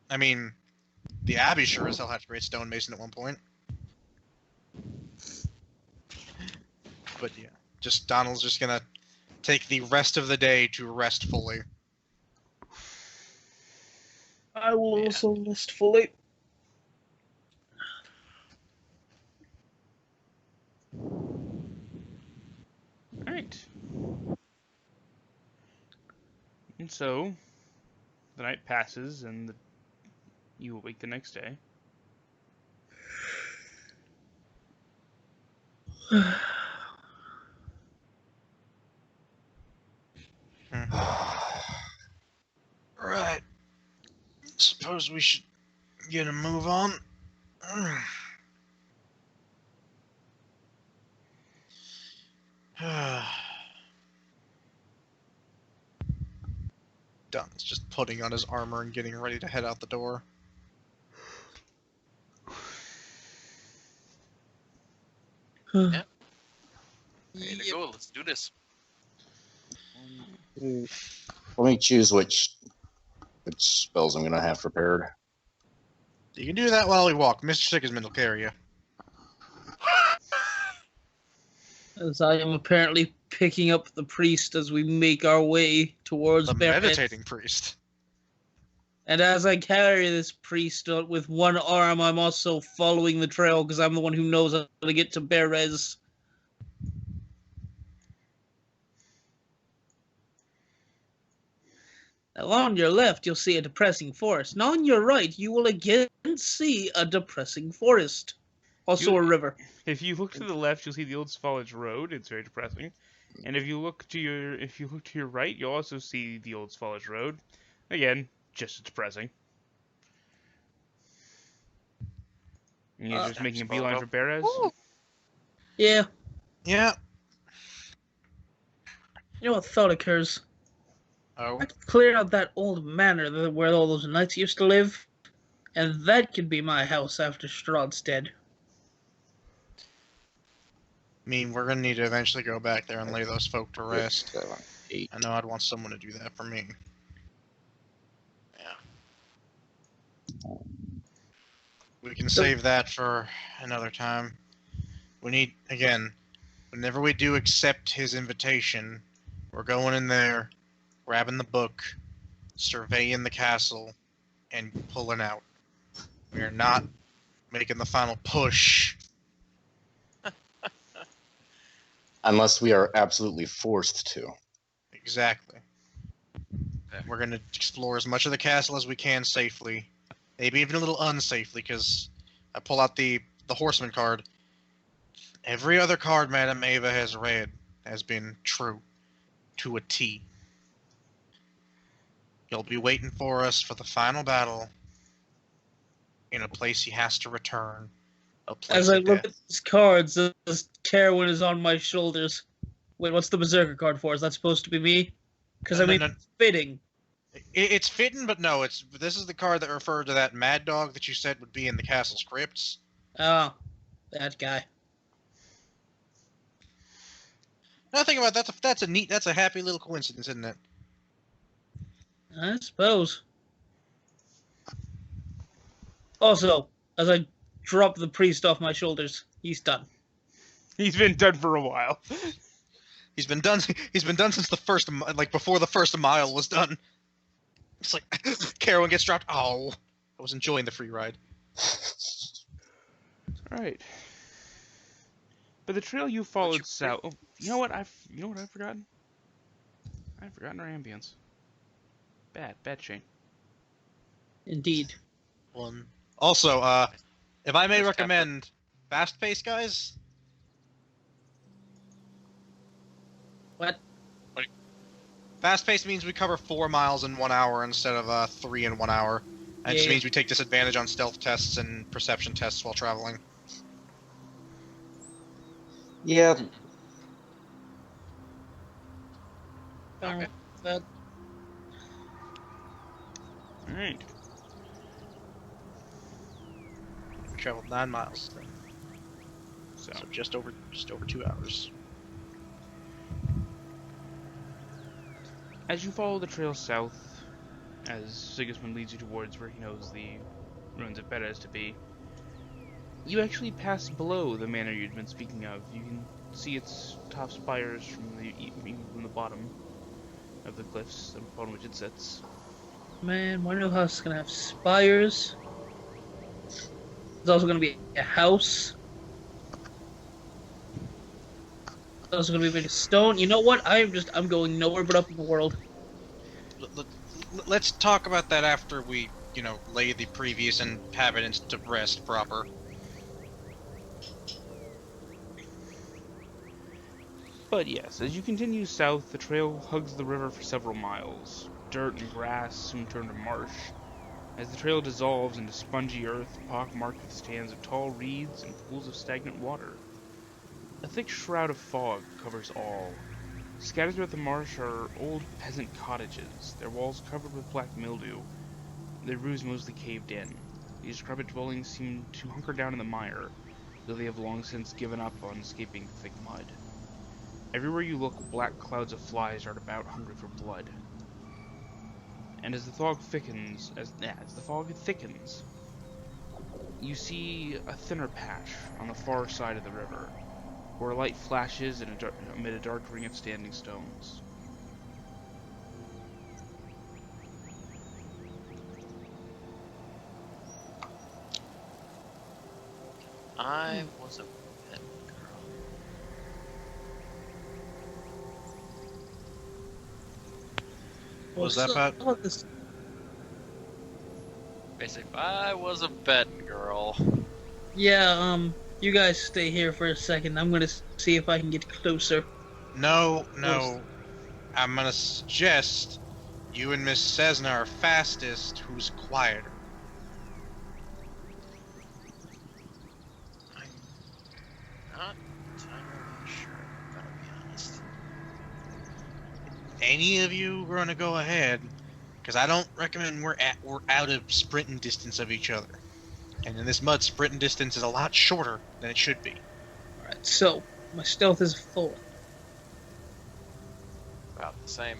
I mean, the Abbey sure as hell had a great stonemason at one point. But yeah, Donnel's just gonna take the rest of the day to rest fully. I will also rest fully. Alright. And so, the night passes, and you awake the next day. suppose we should get a move on. Dunn's just putting on his armor and getting ready to head out the door. Ready to go. Let's do this. Let me choose which spells I'm gonna have prepared. You can do that while we walk. Mr. Sigismund will carry you. As I am apparently picking up the priest as we make our way towards The Berez. meditating priest. And as I carry this priest with one arm, I'm also following the trail because I'm the one who knows how to get to Berez. Now on your left, you'll see a depressing forest. Now on your right, you will again see a depressing forest. Also a river. If you look to the left, you'll see the Old Svalage Road. It's very depressing. And if you look to your right, you'll also see the Old Svalage Road. Again, just as depressing. And you're just making a beeline for Berez. Yeah. Yeah. You know what thought occurs? Oh. I could clear out that old manor where all those knights used to live, and that could be my house after Strahd's dead. I mean, we're gonna need to eventually go back there and lay those folk to rest. 7, 8. I know I'd want someone to do that for me. Yeah. We can save that for another time. We need, again, whenever we do accept his invitation, we're going in there, grabbing the book, surveying the castle, and pulling out. We are not making the final push. Unless we are absolutely forced to. Exactly. We're going to explore as much of the castle as we can safely. Maybe even a little unsafely, because I pull out the horseman card. Every other card Madame Ava has read has been true. To a T. He'll be waiting for us for the final battle in a place he has to return. A place As I of look death. at these cards, this Caerwynn is on my shoulders. Wait, what's the Berserker card for? Is that supposed to be me? Because I mean, it's fitting. It's fitting, but no. This is the card that referred to that mad dog that you said would be in the castle's crypts. Oh, that guy. Now think about that. That's a happy little coincidence, isn't it? I suppose. Also, as I drop the priest off my shoulders, he's done. He's been done for a while. He's been done since the first, like before the first mile was done. It's like Caerwynn gets dropped. Oh, I was enjoying the free ride. All right. But the trail you followed south. Oh, you know what I've forgotten? I've forgotten our ambience. Bad chain. Indeed. One. Also, if I may recommend, fast pace, guys. What? Fast pace means we cover 4 miles in 1 hour instead of 3 in 1 hour. And it just Yeah. means we take disadvantage on stealth tests and perception tests while traveling. Yeah, Okay. That, All right. We traveled 9 miles, So so just over 2 hours. as you follow the trail south, as Sigismund leads you towards where he knows the ruins of Berez to be, you actually pass below the manor you'd been speaking of. You can see its top spires from the bottom of the cliffs upon which it sits. man, my new house is going to have spires. There's also going to be a house. There's also going to be a bit of stone. You know what? I'm going nowhere but up in the world. Let's talk about that after we, lay the previous inhabitants to rest proper. But yes, as you continue south, the trail hugs the river for several miles. Dirt and grass soon turn to marsh. As the trail dissolves into spongy earth, pock-marked with stands of tall reeds and pools of stagnant water. A thick shroud of fog covers all. Scattered throughout the marsh are old peasant cottages, their walls covered with black mildew, their roofs mostly caved in. These decrepit dwellings seem to hunker down in the mire, though they have long since given up on escaping the thick mud. Everywhere you look, black clouds of flies dart about, hungry for blood. And as the fog thickens, you see a thinner patch on the far side of the river, where light flashes amid a dark ring of standing stones. I was a pet girl. What was that about? Basically, I was a pet girl. Yeah, you guys stay here for a second. I'm gonna see if I can get closer. No. I'm gonna suggest you and Miss Sesna are fastest, who's quieter. I'm not entirely sure, I'm gonna be honest. Any of you are gonna go ahead, because I don't recommend we're out of sprinting distance of each other. And in this mud, sprinting distance is a lot shorter than it should be. Alright, so, my stealth is full. About the same.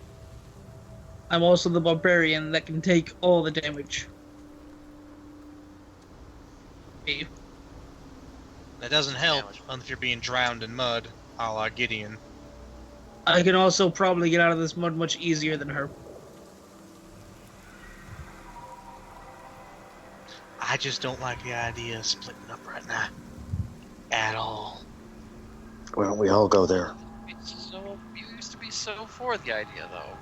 I'm also the barbarian that can take all the damage. Okay. That doesn't help if you're being drowned in mud, a la Gideon. I can also probably get out of this mud much easier than her. I just don't like the idea of splitting up right now. At all. Why don't we all go there? You used to be so for the idea, though.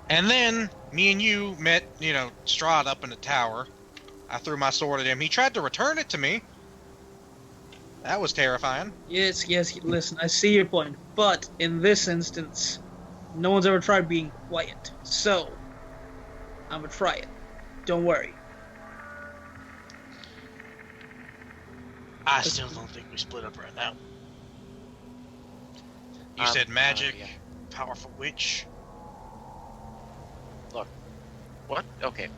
And then, me and you met, Strahd up in the tower. I threw my sword at him. He tried to return it to me. That was terrifying. Yes, listen, I see your point. But, in this instance, no one's ever tried being quiet. So, I'm gonna try it. Don't worry. I still don't think we split up right now. You said magic, yeah. powerful witch. Look, what? Okay.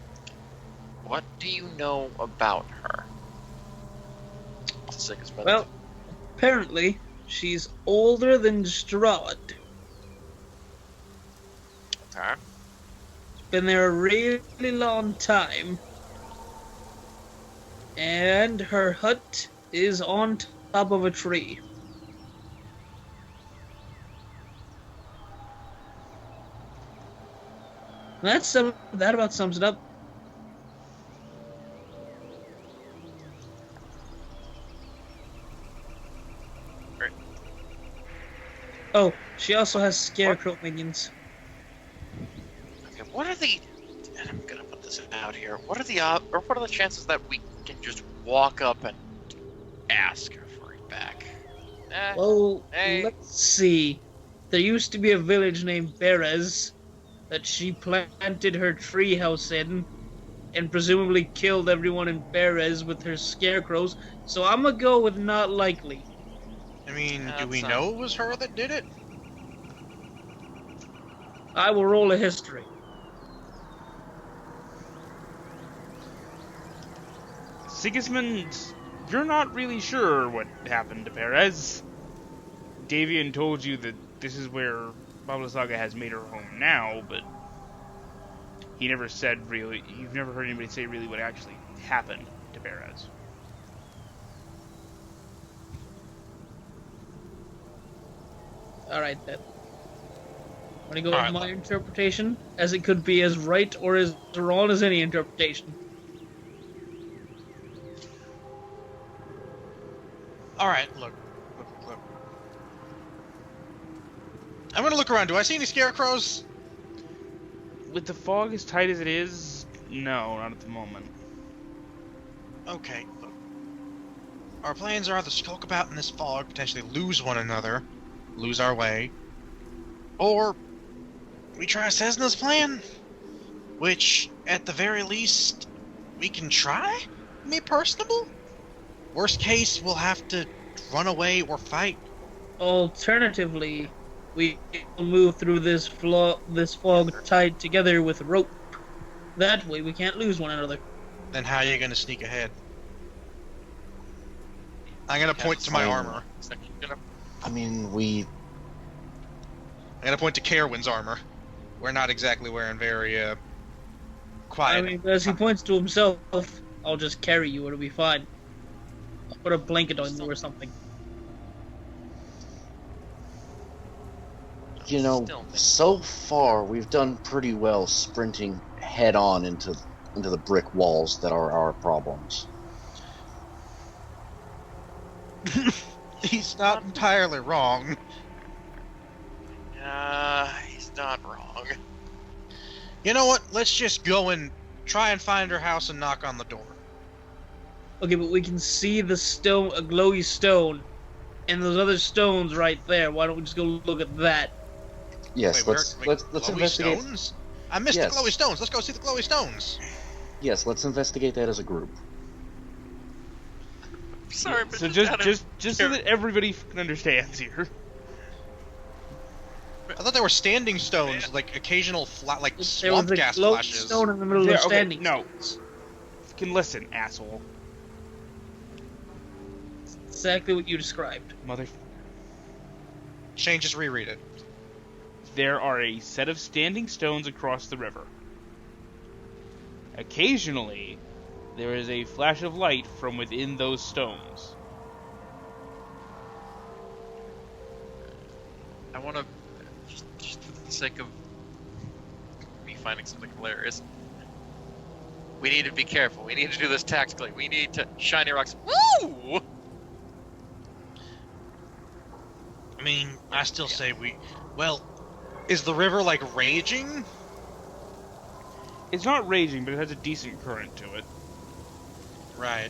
What do you know about her? Sigismund. Well, apparently, she's older than Strahd. Okay. Been there a really long time. And her hut is on top of a tree. That about sums it up. Great. Oh, she also has scarecrow minions. Okay, what are the... And I'm gonna put this out here. What are the chances that we can just walk up and ask her for it back? Well, Hey. let's see. There used to be a village named Berez that she planted her treehouse in, and presumably killed everyone in Berez with her scarecrows, so I'm gonna go with not likely. I mean, do That's we know it was her that did it? I will roll a history. Sigismund, you're not really sure what happened to Berez. Davian told you that this is where Baba Saga has made her home now, but he never said really. You've never heard anybody say really what actually happened to Berez. Alright then. I'm gonna go Alright, with my look. interpretation, as it could be as right or as wrong as any interpretation. Alright, look. I'm gonna look around. Do I see any scarecrows? With the fog as tight as it is, no, not at the moment. Okay, look. Our plans are either skulk about in this fog, potentially lose one another, lose our way, or we try Sesna's plan, which, at the very least, we can try. Me personable. Worst case, we'll have to run away or fight. Alternatively, we will move through this fog tied together with rope. That way, we can't lose one another. Then how are you gonna sneak ahead? I'm gonna point to my armor. I mean, I'm gonna point to Caerwynn's armor. We're not exactly wearing very quiet. I mean, as he points to himself, I'll just carry you. It'll be fine. I'll put a blanket on you or something. you know, so far we've done pretty well sprinting head on into the brick walls that are our problems. He's not entirely wrong. He's not wrong. You know what? Let's just go and try and find her house and knock on the door. Okay, but we can see the stone, a glowy stone, and those other stones right there. Why don't we just go look at that? Yes, Wait, let's glowy investigate. Stones? I missed Yes. the glowy stones. Let's go see the glowy stones. Yes, let's investigate that as a group. Sorry, but So just so that everybody fucking understands here. I thought they were standing stones, like occasional like There was swamp a gas glowy flashes. stone in the middle There- of okay, standing. no. Fucking listen, asshole. Exactly what you described. Mother. Shane, just reread it. There are a set of standing stones across the river. Occasionally, there is a flash of light from within those stones. I want to, just for the sake of me finding something hilarious, we need to be careful. We need to do this tactically. We need to shiny rocks. Woo! I mean, I still say well, is the river like raging? It's not raging, but it has a decent current to it. Right.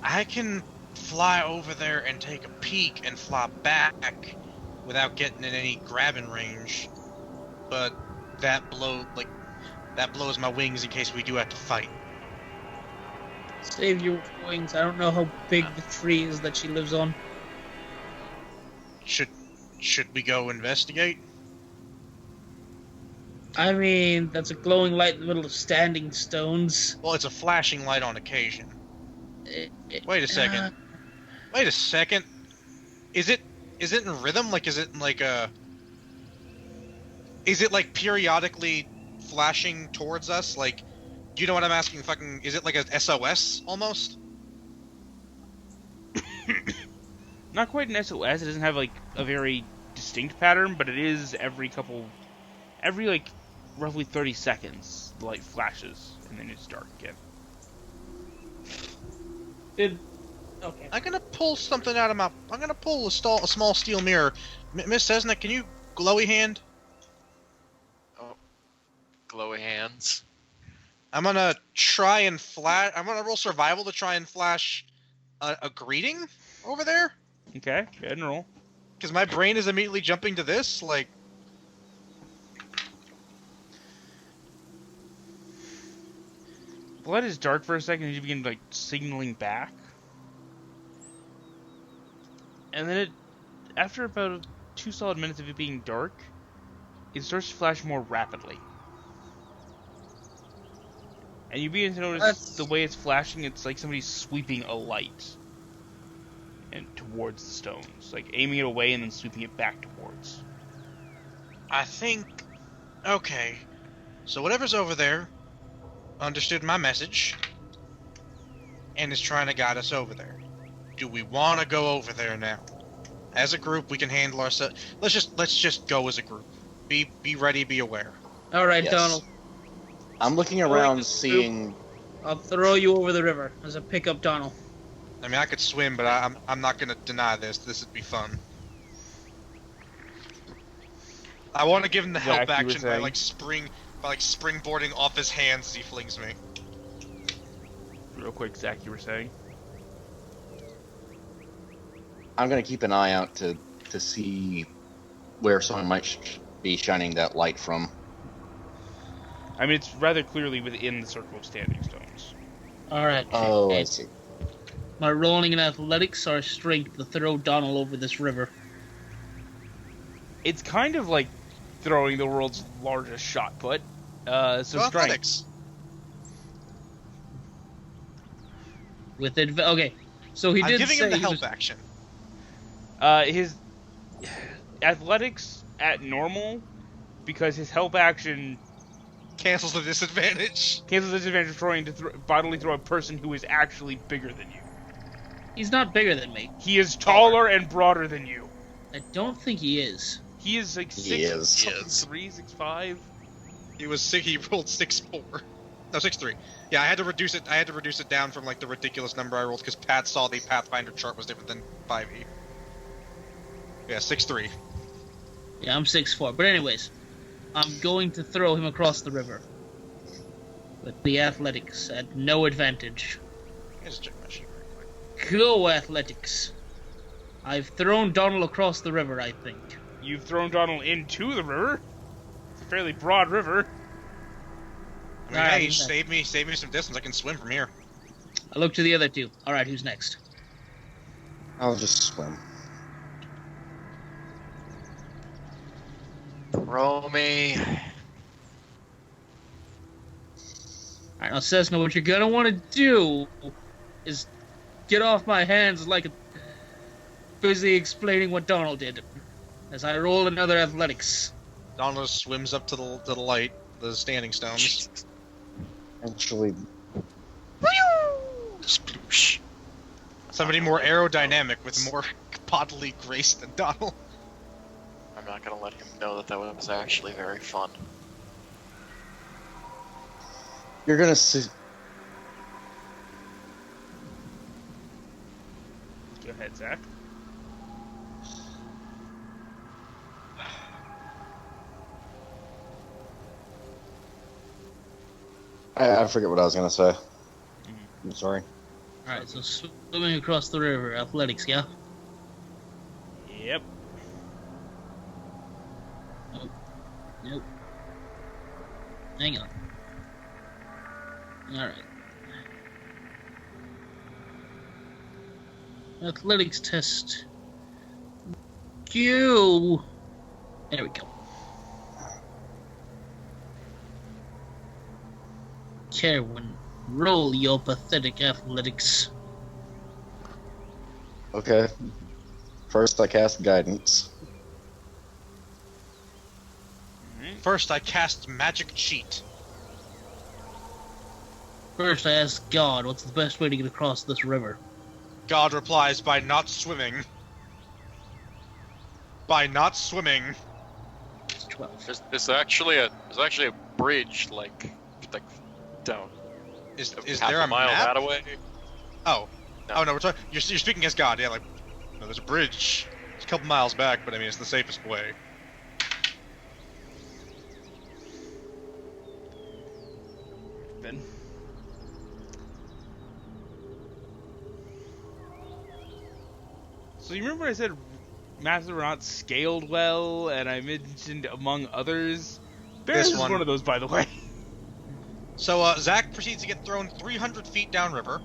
I can fly over there and take a peek and fly back without getting in any grabbing range, but that blows my wings in case we do have to fight. Save your wings. I don't know how big the tree is that she lives on. Should we go investigate? I mean, that's a glowing light in the middle of standing stones. Well, it's a flashing light on occasion. Wait a second. Wait a second. Is it in rhythm? Like, is it like is it like periodically flashing towards us? Like, do you know what I'm asking? Fucking, is it like a SOS almost? Not quite an SOS. It doesn't have like a very distinct pattern, but it is every like roughly 30 seconds, the light flashes and then it's dark again. Okay. I'm gonna pull something out of my. I'm gonna pull a small steel mirror. Miss Sesna, can you glowy hand? Oh, glowy hands. I'm gonna try and flash. I'm gonna roll survival to try and flash a greeting over there. Okay, go ahead and roll. Because my brain is immediately jumping to this. Like, The light is dark for a second as you begin like signaling back. And then after about 2 solid minutes of it being dark, it starts to flash more rapidly. And you begin to notice the way it's flashing, it's like somebody's sweeping a light and towards the stones. Like aiming it away and then sweeping it back towards. I think. Okay. So whatever's over there understood my message and is trying to guide us over there. Do we want to go over there now? As a group, we can handle ourselves. Let's just go as a group. Be ready, be aware. All right, Yes. Donnel. I'm looking around, seeing. I'll throw you over the river as a pickup, Donnel. I mean, I could swim, but I'm not gonna deny this. This would be fun. I want to give him the help Zach, you were action by saying? springboarding off his hands as he flings me. Real quick, Zach, you were saying? I'm gonna keep an eye out to see where someone might be shining that light from. I mean, it's rather clearly within the circle of standing stones. Alright. Oh, I see. Am I rolling in athletics or strength to throw Donnel over this river? It's kind of like throwing the world's largest shot put. So Go strength. athletics. With okay, so he I'm did giving say him the he help was- action. His athletics at normal, because his help action Cancels the disadvantage. cancels the disadvantage of trying to bodily throw a person who is actually bigger than you. He's not bigger than me. He is taller and broader than you. I don't think he is. He is like He is. 6'3", 6'5". He was sick. He rolled 6'4". No, 6'3". Yeah, I had to reduce it. I had to reduce it down from like the ridiculous number I rolled because Pat saw the Pathfinder chart was different than 5e. Yeah, 6'3". Yeah, I'm 6'4". But anyways, I'm going to throw him across the river. With the athletics at no advantage. Just check my sheet real quick. Go athletics. I've thrown Donnel across the river, I think. You've thrown Donnel into the river. It's a fairly broad river. I mean, Alright, hey, who's next? save me some distance. I can swim from here. I look to the other two. Alright, who's next? I'll just swim. Roll me. Alright, now Sesna, what you're gonna want to do is get off my hands like busy explaining what Donnel did. As I roll another athletics. Donald swims up to the light, the standing stones. Actually, Sploosh. Somebody more aerodynamic with more bodily grace than Donald. I'm not gonna let him know that was actually very fun. you're gonna see. Go ahead, Zach. I forget what I was gonna say. I'm sorry. Alright, so swimming across the river, athletics, yeah? Yep. Nope. Hang on. Alright. Athletics test. Go! There we go. Caerwynn, roll your pathetic athletics. Okay. First, I cast guidance. First, I cast magic cheat. First, I ask God, what's the best way to get across this river? God replies by not swimming. By not swimming. It's 12. There's actually a bridge like down Is half there a mile map? that away. Oh. No. Oh no, you're speaking as God. Yeah, like no, there's a bridge. It's a couple miles back, but I mean it's the safest way. Then. So you remember I said maps were not scaled well, and I mentioned among others. Berez This is one. one of those, by the way. So Zach proceeds to get thrown 300 feet downriver,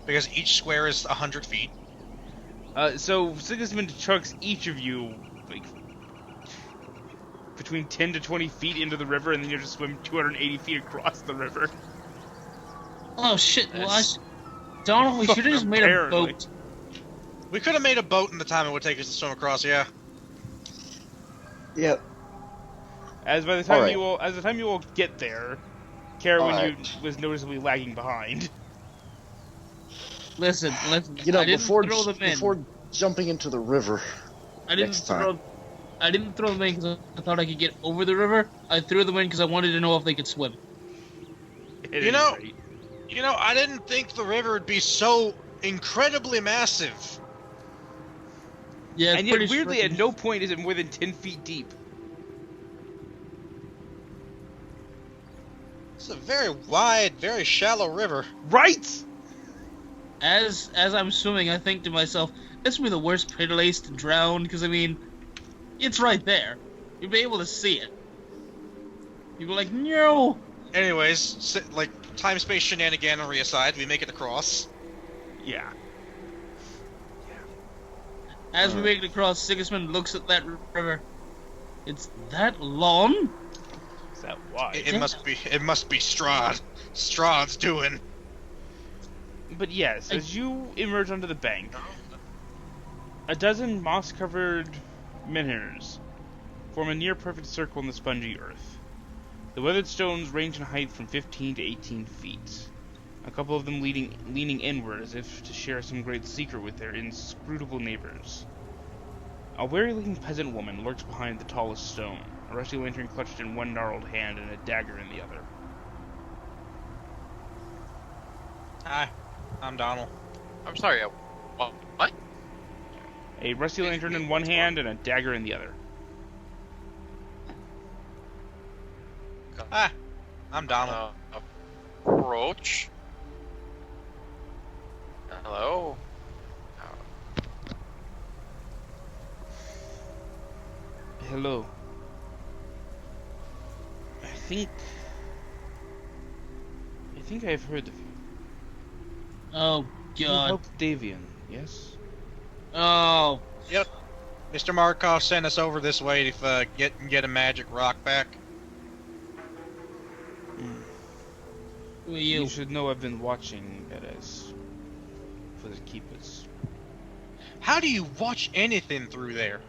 because each square is 100 feet. So Sigismund chucks each of you like between 10 to 20 feet into the river, and then you have to swim 280 feet across the river. Oh shit, well, That's- Donald, we should have just made a Apparently. boat. We could have made a boat in the time it would take us to swim across. Yeah. Yeah. As by the time Alright. you all get there, Caerwynn Alright. was noticeably lagging behind. Listen, You know, I didn't before throw them in. before jumping into the river, I didn't next time. throw. I didn't throw them in because I thought I could get over the river. I threw them in because I wanted to know if they could swim. At You any know- rate. You know, I didn't think the river would be so incredibly massive. Yeah, it's And yet, pretty weirdly, short. at no point is it more than 10 feet deep. It's a very wide, very shallow river. Right? As I'm swimming, I think to myself, this would be the worst place to drown because I mean, it's right there. You'll be able to see it. You go like, no! Anyways, like, time-space shenaniganery aside, we make it across. Yeah. As we make it across, Sigismund looks at that river. It's that long? Is that wide? It must be Strahd. Strahd's doing. But yes, as you emerge onto the bank, a dozen moss-covered menhirs form a near-perfect circle in the spongy earth. The weathered stones range in height from 15 to 18 feet, a couple of them leaning inward as if to share some great secret with their inscrutable neighbors. A wary-looking peasant woman lurks behind the tallest stone, a rusty lantern clutched in one gnarled hand and a dagger in the other. Hi, I'm Donnel. I'm sorry, what? A rusty lantern in one hand and a dagger in the other. Hi, I'm Donnel. Approach. Hello. Hello. I think I've heard of you. Oh, You God. helped Davian, yes? Oh. Yep. Mr. Markov sent us over this way to get a magic rock back. Who are You you? should know I've been watching Berez for the keepers. How do you watch anything through there?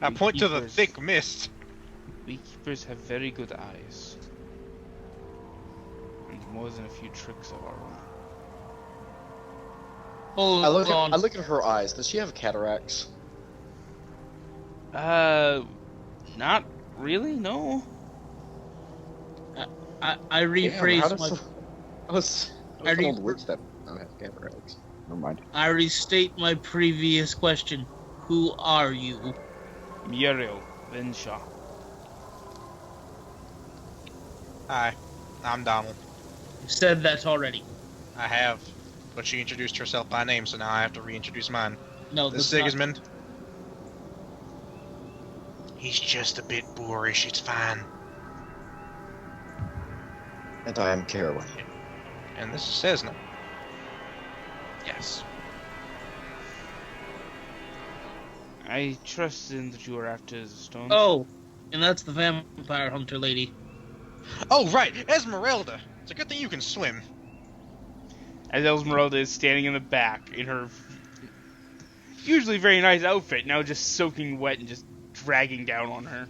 I point to the Keepers. thick mist. We keepers have very good eyes. And more than a few tricks of our own. Hold on. I look at her eyes. Does she have cataracts? Not really, no. I rephrase my... I re- old words that don't have cataracts. Never mind. I restate my previous question. Who are you? Muriel Venshaw. Hi, I'm Donnel. You said that already. I have, but she introduced herself by name, so now I have to reintroduce mine. No, This is that's not- Sigismund. He's just a bit boorish, it's fine. And I am Caerwynn. And this is Sesna. Yes. I trust in that you are after the stones. Oh, and that's the vampire hunter lady. Oh, right, Esmeralda! It's a good thing you can swim. As Esmeralda is standing in the back in her usually very nice outfit, now just soaking wet and just dragging down on her.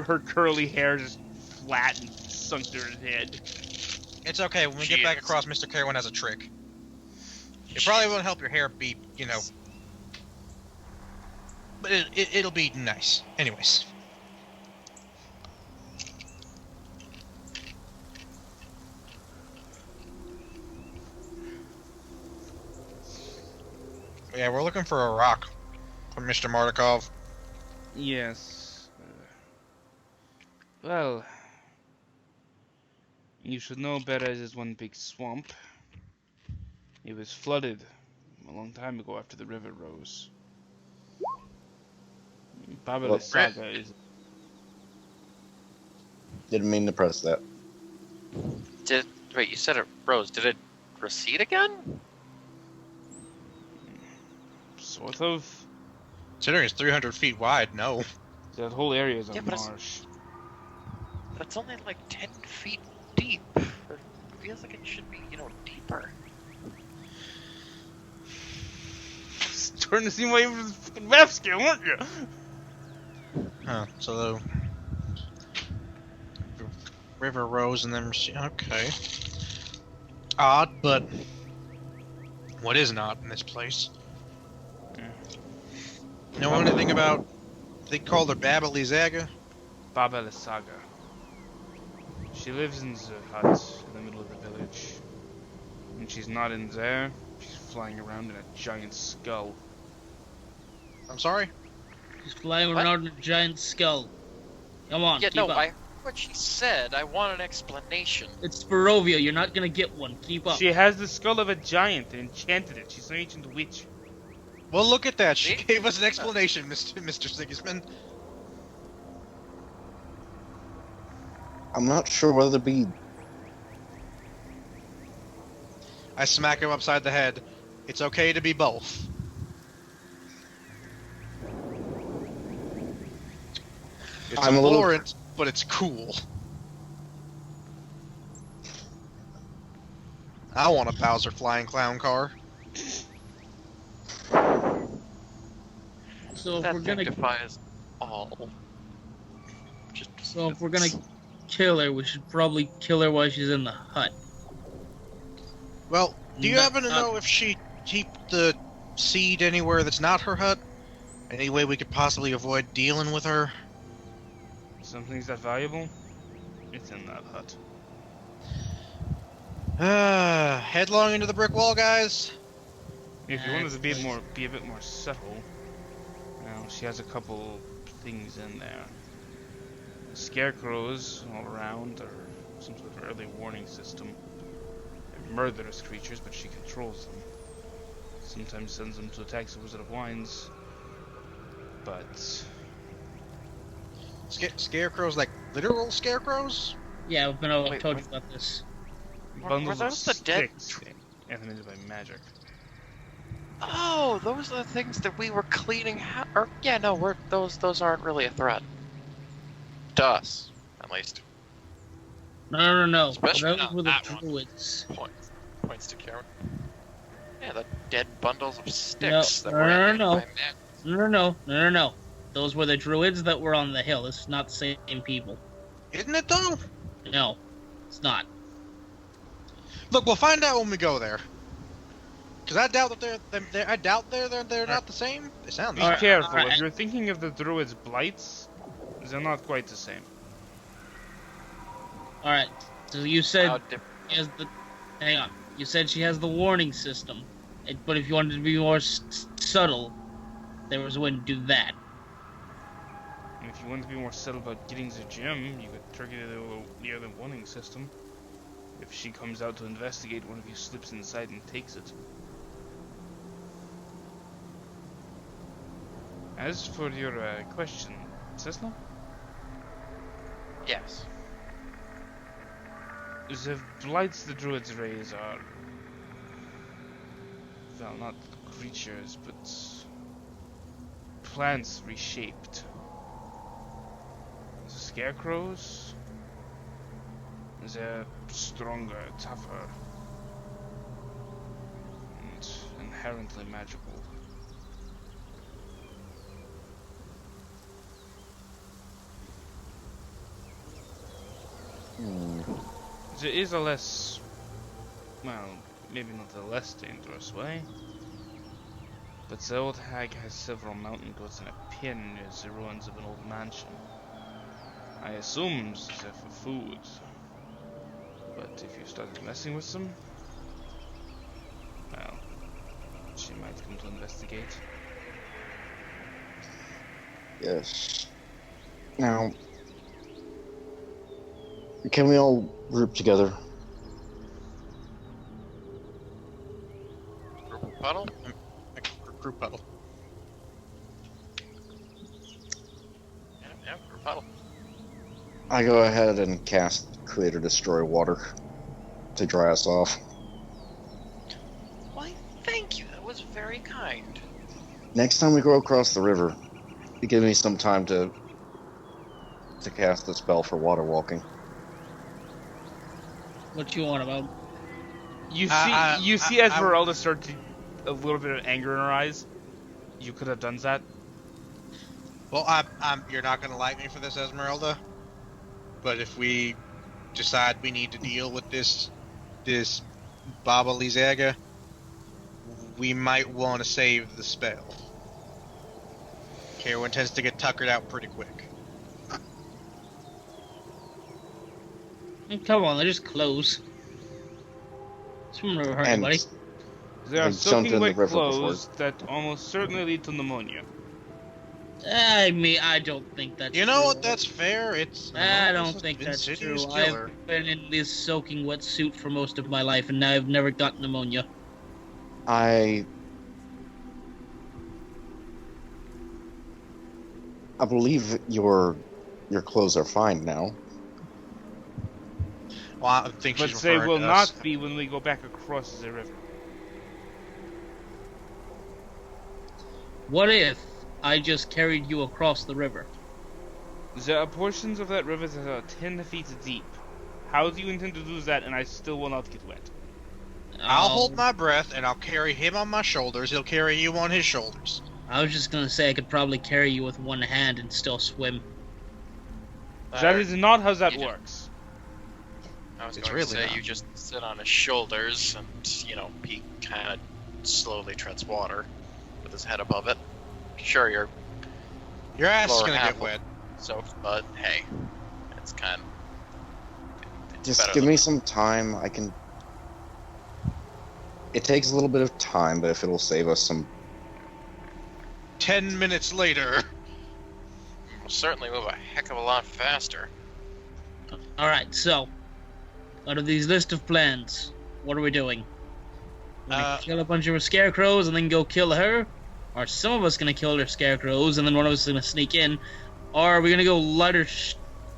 Her curly hair just flat and sunk to her head. It's okay, when we get back across, Mr. Caerwynn has a trick. It probably won't help your hair be, but it'll be nice. Anyways. Yeah, we're looking for a rock from Mr. Martikov. Yes. Well, you should know Berez is one big swamp. It was flooded a long time ago after the river rose. Saga is... Didn't mean to press that. Wait, you said it rose. Did it recede again? Sort of. Considering it's 300 feet wide, no. That whole area is a Yeah, but it's- marsh. That's only like 10 feet deep. It feels like it should be, deeper. Starting to see my fucking map scale, aren't you? Huh, so the river rose and then okay. Odd, but what is not in this place? Know anything about, they called her Babily Zaga? Baba Saga. She lives in the hut in the middle of the village. When she's not in there, she's flying around in a giant skull. I'm sorry? She's flying What? around in a giant skull. Come on, Yeah, keep no, up. I heard what she said. I want an explanation. It's Barovia. You're not gonna get one. Keep up. She has the skull of a giant and enchanted it. She's an ancient witch. Well, look at that. She See? gave us an explanation, Mr. Sigismund. I'm not sure whether to be. I smack him upside the head. It's okay to be both. It's I'm a little- abhorrent, but it's cool. I want a Bowser flying clown car. So if That we're thing gonna defies all. if we're gonna kill her, we should probably kill her while she's in the hut. Well, do you No, happen to know if she keep the seed anywhere that's not her hut? Any way we could possibly avoid dealing with her? Something's that valuable? It's in that hut. Headlong into the brick wall, guys. If you wanted to be a bit more subtle, well, she has a couple things in there. Scarecrows all around, or some sort of early warning system. They're murderous creatures, but she controls them. Sometimes sends them to attack the Wizard of Wines, but Scarecrows, like literal scarecrows? Yeah, we've been Wait, told wait. you about this. Were bundles of those the dead sticks animated by magic. Oh, those are the things that we were cleaning. Yeah, no, those aren't really a threat. To us, at least. No. Especially Those not were the that one. druids. Points to Caerwynn. Yeah, the dead bundles of sticks that no, were no, animated no. by men. No. Those were the druids that were on the hill. This is not the same people. Isn't it though? No, it's not. Look, we'll find out when we go there. Cause I doubt that they're not the same. They sound Be the same. careful, alright. if you're thinking of the druid's blights, they're not quite the same. All right. So you said How different. she has the. Hang on. You said she has the warning system, but if you wanted to be more subtle, there was a way to do that. And if you want to be more subtle about getting the gem, you could trigger the other warning system. If she comes out to investigate, one of you slips inside and takes it. As for your question, Sesna, Yes. the blights the druids raise are, well, not creatures, but plants reshaped. The scarecrows, they're stronger, tougher, and inherently magical. There is a less, well, maybe not a less dangerous way, but the old hag has several mountain goats and a pin near the ruins of an old mansion. I assumed they're for food, but if you started messing with them, well, she might come to investigate. Yes. Now, can we all group together? Group puddle? Group puddle. Yeah, group puddle. I go ahead and cast Create or Destroy Water to dry us off. Why, thank you. That was very kind. Next time we go across the river, give me some time to cast the spell for water walking. What you want about? You see, Esmeralda start to a little bit of anger in her eyes. You could have done that. Well, you're not gonna like me for this, Esmeralda. But if we decide we need to deal with this Baba Lizaga, we might want to save the spell. Caerwynn tends to get tuckered out pretty quick. Come on, they're just clothes. It's from hurt anybody. They are I jumped soaking in the wet river clothes that almost certainly lead to pneumonia. I don't think that's You know true. what? That's fair. I don't think that's true. Insidious killer. I've been in this soaking wet suit for most of my life, and I've never got pneumonia. I believe your clothes are fine now. Well, I think But she's they referring will to us. not be when we go back across the river. What if I just carried you across the river? There are portions of that river that are 10 feet deep. How do you intend to do that and I still will not get wet? I'll hold my breath, and I'll carry him on my shoulders. He'll carry you on his shoulders. I was just gonna say I could probably carry you with one hand and still swim. That is not how that works. I was It's going to really say not. you just sit on his shoulders and, you know, he kind of slowly treads water with his head above it. Sure, you're Your ass is Lower gonna half get wet. soaked, but hey, it's kind of... Just better give than- me some time. I can. It takes a little bit of time, but if it'll save us some. 10 minutes later. We'll certainly move a heck of a lot faster. Alright, so, out of these list of plans, what are we doing? We're gonna kill a bunch of scarecrows and then go kill her? Are some of us gonna kill her scarecrows and then one of us is gonna sneak in? Or are we gonna go light her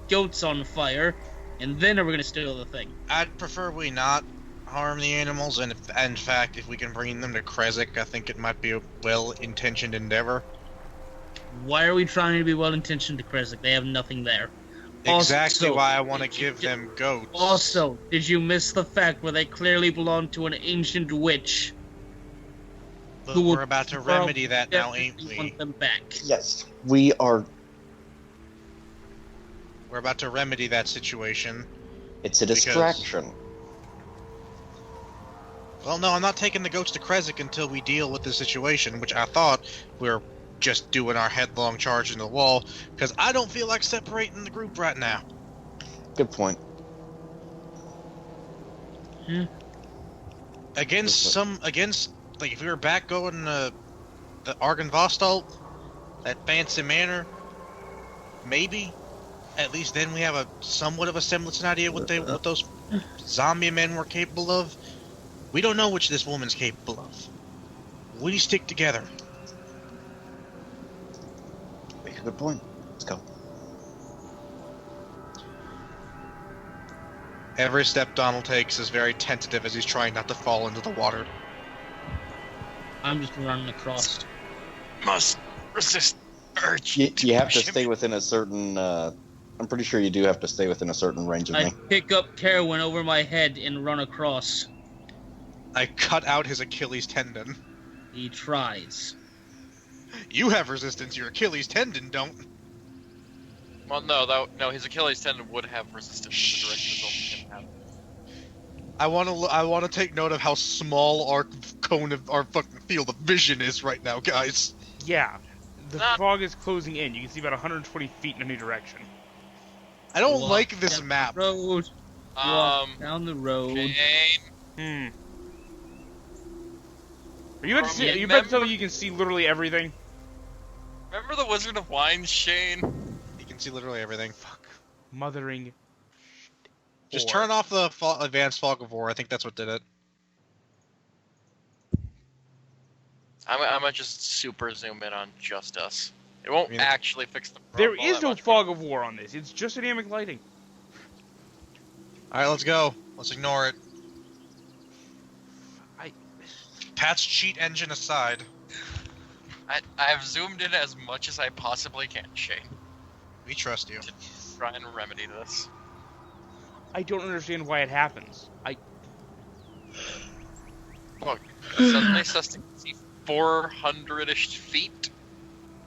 goats on fire and then are we gonna steal the thing? I'd prefer we not harm the animals, and in fact, if we can bring them to Krezk, I think it might be a well-intentioned endeavor. Why are we trying to be well-intentioned to Krezk? They have nothing there. Exactly Also, why I want to did you give them goats. Also, did you miss the fact where they clearly belong to an ancient witch? But who will we're about to remedy that now, ain't definitely we? want them back. Yes, we are. We're about to remedy that situation. It's a Because- distraction. Well, no, I'm not taking the goats to Krezk until we deal with the situation, which I thought we were just doing our headlong charge into the wall, because I don't feel like separating the group right now. Good point. Against like, if we were back going to the Argynvostholt, that fancy manor, maybe. At least then we have a somewhat of a semblance and idea what those zombie men were capable of. We don't know which this woman's capable of. We stick together. Make a good point. Let's go. Every step Donnel takes is very tentative as he's trying not to fall into the water. I'm just running across. Must resist urge. You have to push him. stay within a certain. I'm pretty sure you do have to stay within a certain range of I me. pick up Caerwynn over my head and run across. I cut out his Achilles tendon. He tries. You have resistance, your Achilles tendon don't. Well, no, his Achilles tendon would have resistance in the direction of him having. I want to take note of how small our cone of our fucking field of vision is right now, guys. Yeah. The Ah. fog is closing in. You can see about 120 feet in any direction. I don't Walk like this down map. the road. Walk down the road. Jane, Are you about to, Yeah, are you about to tell me remember- you can see literally everything? remember the Wizard of Wine, Shane? You can see literally everything. Mothering. Just whore. turn off the advanced fog of war. I think that's what did it. I'm gonna just super zoom in on just us. It won't I mean, actually fix the There problem is that no much, fog of war on this. It's just dynamic lighting. All right, let's go. Let's ignore it. I- Pat's cheat engine aside. I've zoomed in as much as I possibly can, Shane, We trust you. to try and remedy this. I don't understand why it happens. Look, suddenly starts to see 400-ish feet,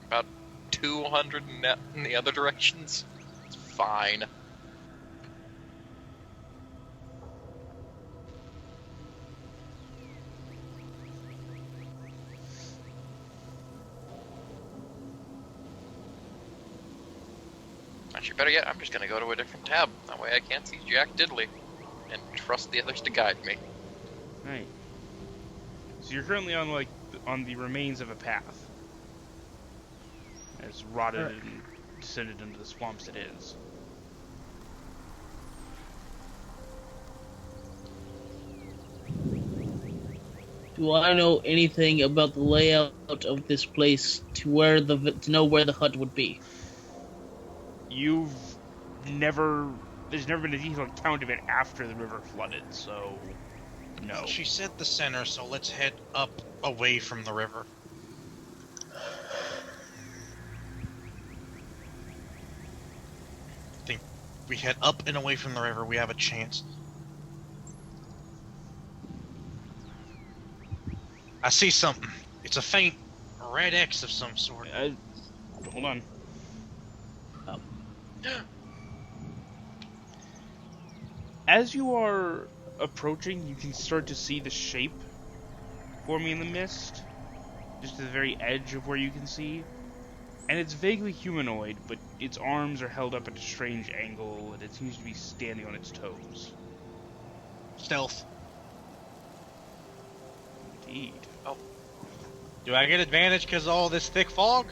about 200 net in the other directions. It's fine. Actually, better yet, I'm just gonna go to a different tab. That way I can't see Jack Diddley, and trust the others to guide me. Right. So you're currently on on the remains of a path. It's rotted and descended into the swamps it is. Do I know anything about the layout of this place to know where the hut would be? You've never there's never been a detailed count of it after the river flooded, so no. She said the center, so let's head up away from the river. I think we head up and away from the river, we have a chance. I see something. It's a faint red X of some sort. Hold on. As you are approaching, you can start to see the shape forming in the mist, just to the very edge of where you can see. And it's vaguely humanoid, but its arms are held up at a strange angle, and it seems to be standing on its toes. Stealth. Indeed. Oh, Do I get advantage because of all this thick fog?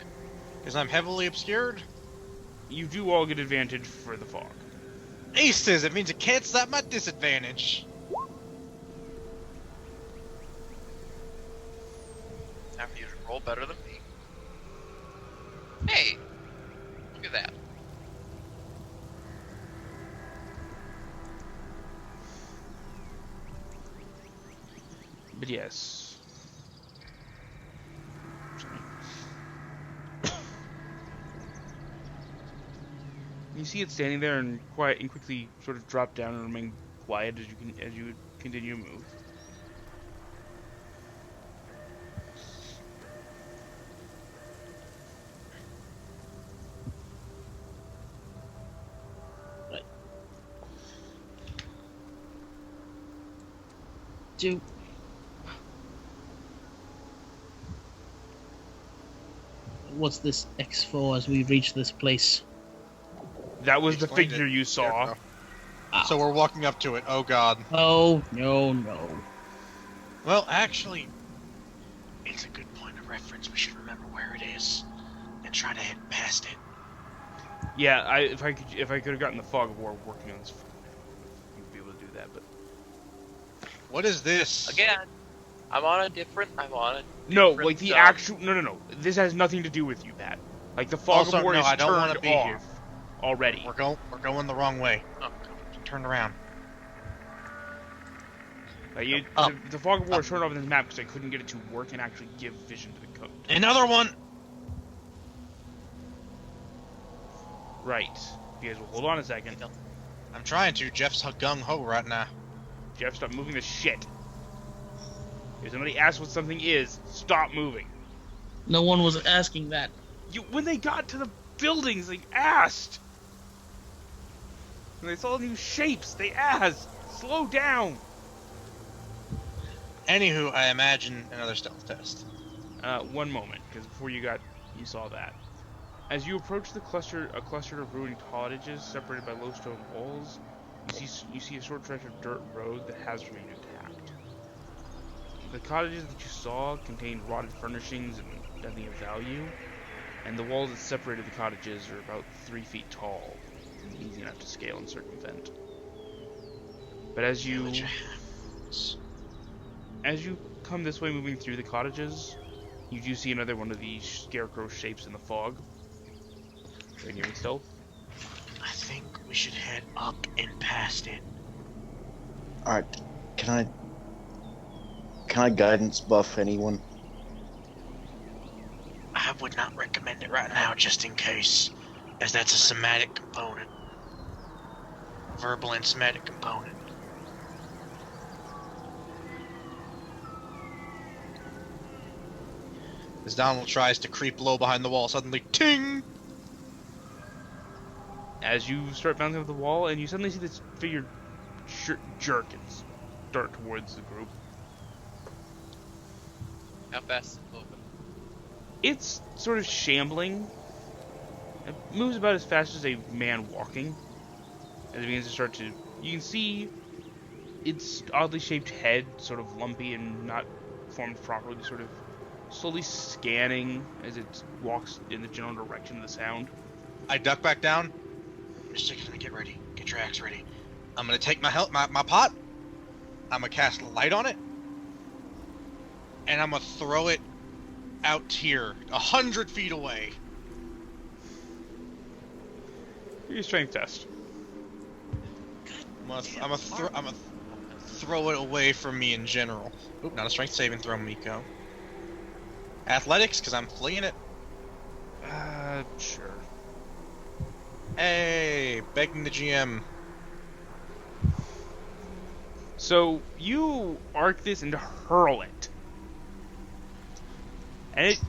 Because I'm heavily obscured? You do all get advantage for the fog. Aces! It means it cancels out my disadvantage. have you roll better than me. Hey, look at that. But yes. Sorry. You see it standing there and quiet and quickly sort of drop down and remain quiet as you continue to move. What's this X for as we reach this place? That was the Explained figure it. you saw. There we go. So we're walking up to it. Oh god. Oh, no. Well, actually, it's a good point of reference. We should remember where it is and try to head past it. Yeah, if I could have gotten the fog of war working on this, you'd be able to do that. But What is this? Again, I'm on a different. no, like the actual no. This has nothing to do with you, Pat. Like the fog Also, of war no, is I don't wanna turned be off here. already. We're going the wrong way. Oh, Turn around. Like Up. the fog of war is turned off in this map because I couldn't get it to work and actually give vision to the code. Another one. Right. You guys will hold on a second. I'm trying to. Jeff's gung ho right now. Jeff, stop moving the shit. If somebody asks what something is, stop moving. No one was asking that. When they got to the buildings, they asked. When they saw new shapes, they asked. Slow down. Anywho, I imagine another stealth test. One moment, because before you saw that. As you approach a cluster of ruined cottages separated by low stone walls, you see a short stretch of dirt road that has remained intact. The cottages that you saw contained rotted furnishings and nothing of value, and the walls that separated the cottages are about 3 feet tall, easy enough to scale and circumvent. But as you come this way, moving through the cottages, you do see another one of these scarecrow shapes in the fog. Are you stealth? I think we should head up and past it. Alright, can I guidance buff anyone? I would not recommend it right now, just in case, as that's a somatic component. Verbal and somatic component. As Donnel tries to creep low behind the wall, suddenly, ting! As you start bouncing off the wall, and you suddenly see this figure jerk and start towards the group. how fast is it moving? It's sort of shambling. It moves about as fast as a man walking. As it begins to start to... You can see its oddly shaped head, sort of lumpy and not formed properly, sort of slowly scanning as it walks in the general direction of the sound. I duck back down. Mr. Sigismund, get ready. Get your axe ready. I'm gonna take my pot. I'm gonna cast light on it. And I'm gonna throw it out here, 100 feet away. Your strength test. I'm gonna throw it away from me in general. Oop, not a strength saving throw, Miko. Athletics, because I'm fleeing it. Sure. Hey, begging the GM. So you arc this and hurl it. And it,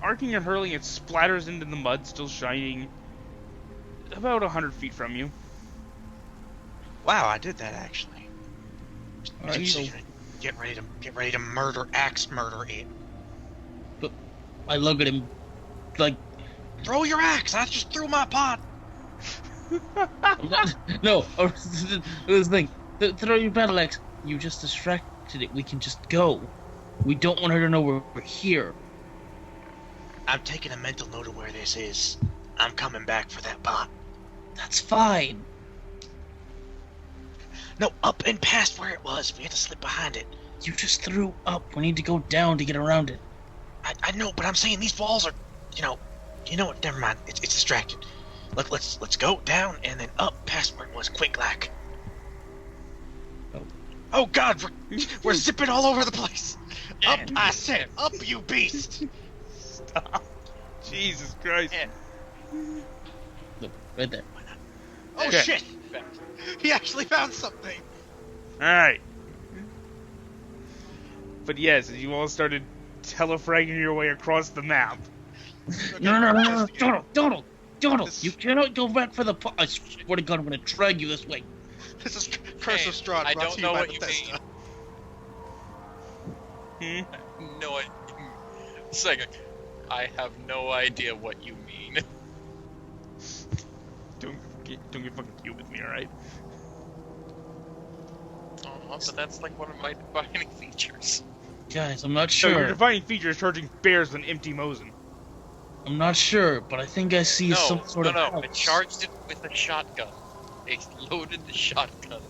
arcing and hurling, it splatters into the mud, still shining, about 100 feet from you. Wow, I did that actually. All right, so Get ready to axe murder it. I look at him like, Throw your axe! I just threw my pot! no. This is the thing. Throw your battle axe. You just distracted it. We can just go. We don't want her to know we're here. I'm taking a mental note of where this is. I'm coming back for that pot. That's fine. No, up and past where it was. We had to slip behind it. You just threw up. We need to go down to get around it. I know, but I'm saying these walls are, you know what? Never mind. It's distracted. Let's go down and then up past where it was. Quick, like. Oh God, we're zipping all over the place. Up, I said, up, you beast. Stop. Jesus Christ. Look, right there. Oh Okay. shit! He actually found something. Alright. But yes, as you all started telefragging your way across the map. No, Donnel, you cannot go back for the pot. I swear to God, I'm gonna drag you this way. This is Curse of Strahd. I brought don't to know by what you Bethesda. mean. No, second. I have no idea what you mean. Don't get fucking cute with me, alright? Oh, but that's like one of my defining features. Guys, I'm not So your sure. defining feature is charging bears with an empty Mosin. I'm not sure, but I think I see some sort of I house. charged it with a shotgun. I loaded the shotgun.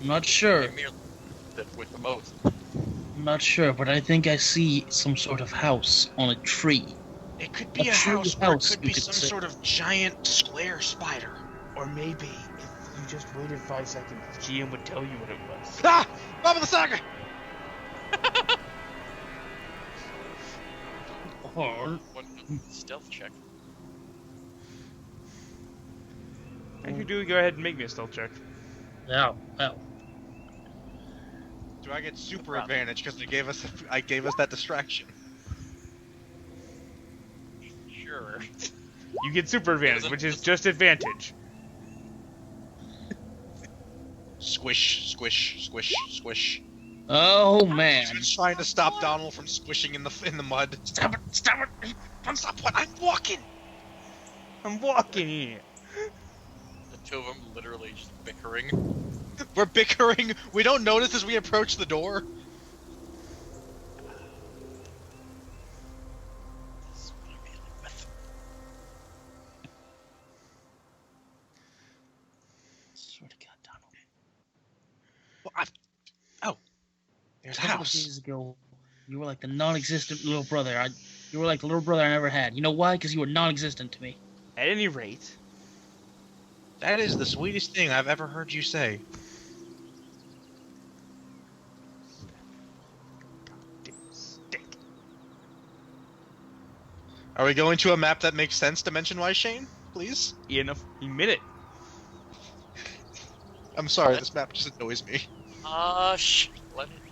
I'm not sure. I merely did it with the Mosin. I'm not sure, but I think I see some sort of house on a tree. It could be A a true house, or it house, could you be could some say. sort of giant square spider. Or maybe if you just waited 5 seconds, the GM would tell you what it was. Ah! Baba the Saga! Or What stealth check? If you do, go ahead and make me a stealth check. no. Do I get super advantage because I gave us that distraction? Sure. You get super advantage, which is just advantage. Squish, squish, squish, squish. Oh man! I'm trying to stop Donnel from squishing in the mud. Stop it! Stop it! Stop what? I'm walking. I'm walking here. The two of them literally just bickering. We're bickering. We don't notice as we approach the door. This is what I'm dealing with. Swear to God, Donnel. Well, oh, there's a A couple of house. days ago, you were like the non-existent little brother. You were like the little brother I never had. You know why? Because you were non-existent to me. At any rate, That is the sweetest thing I've ever heard you say. stick. Are we going to a map that makes sense dimension-wise, Shane? Please? In a minute. I'm sorry, this map just annoys me. Let it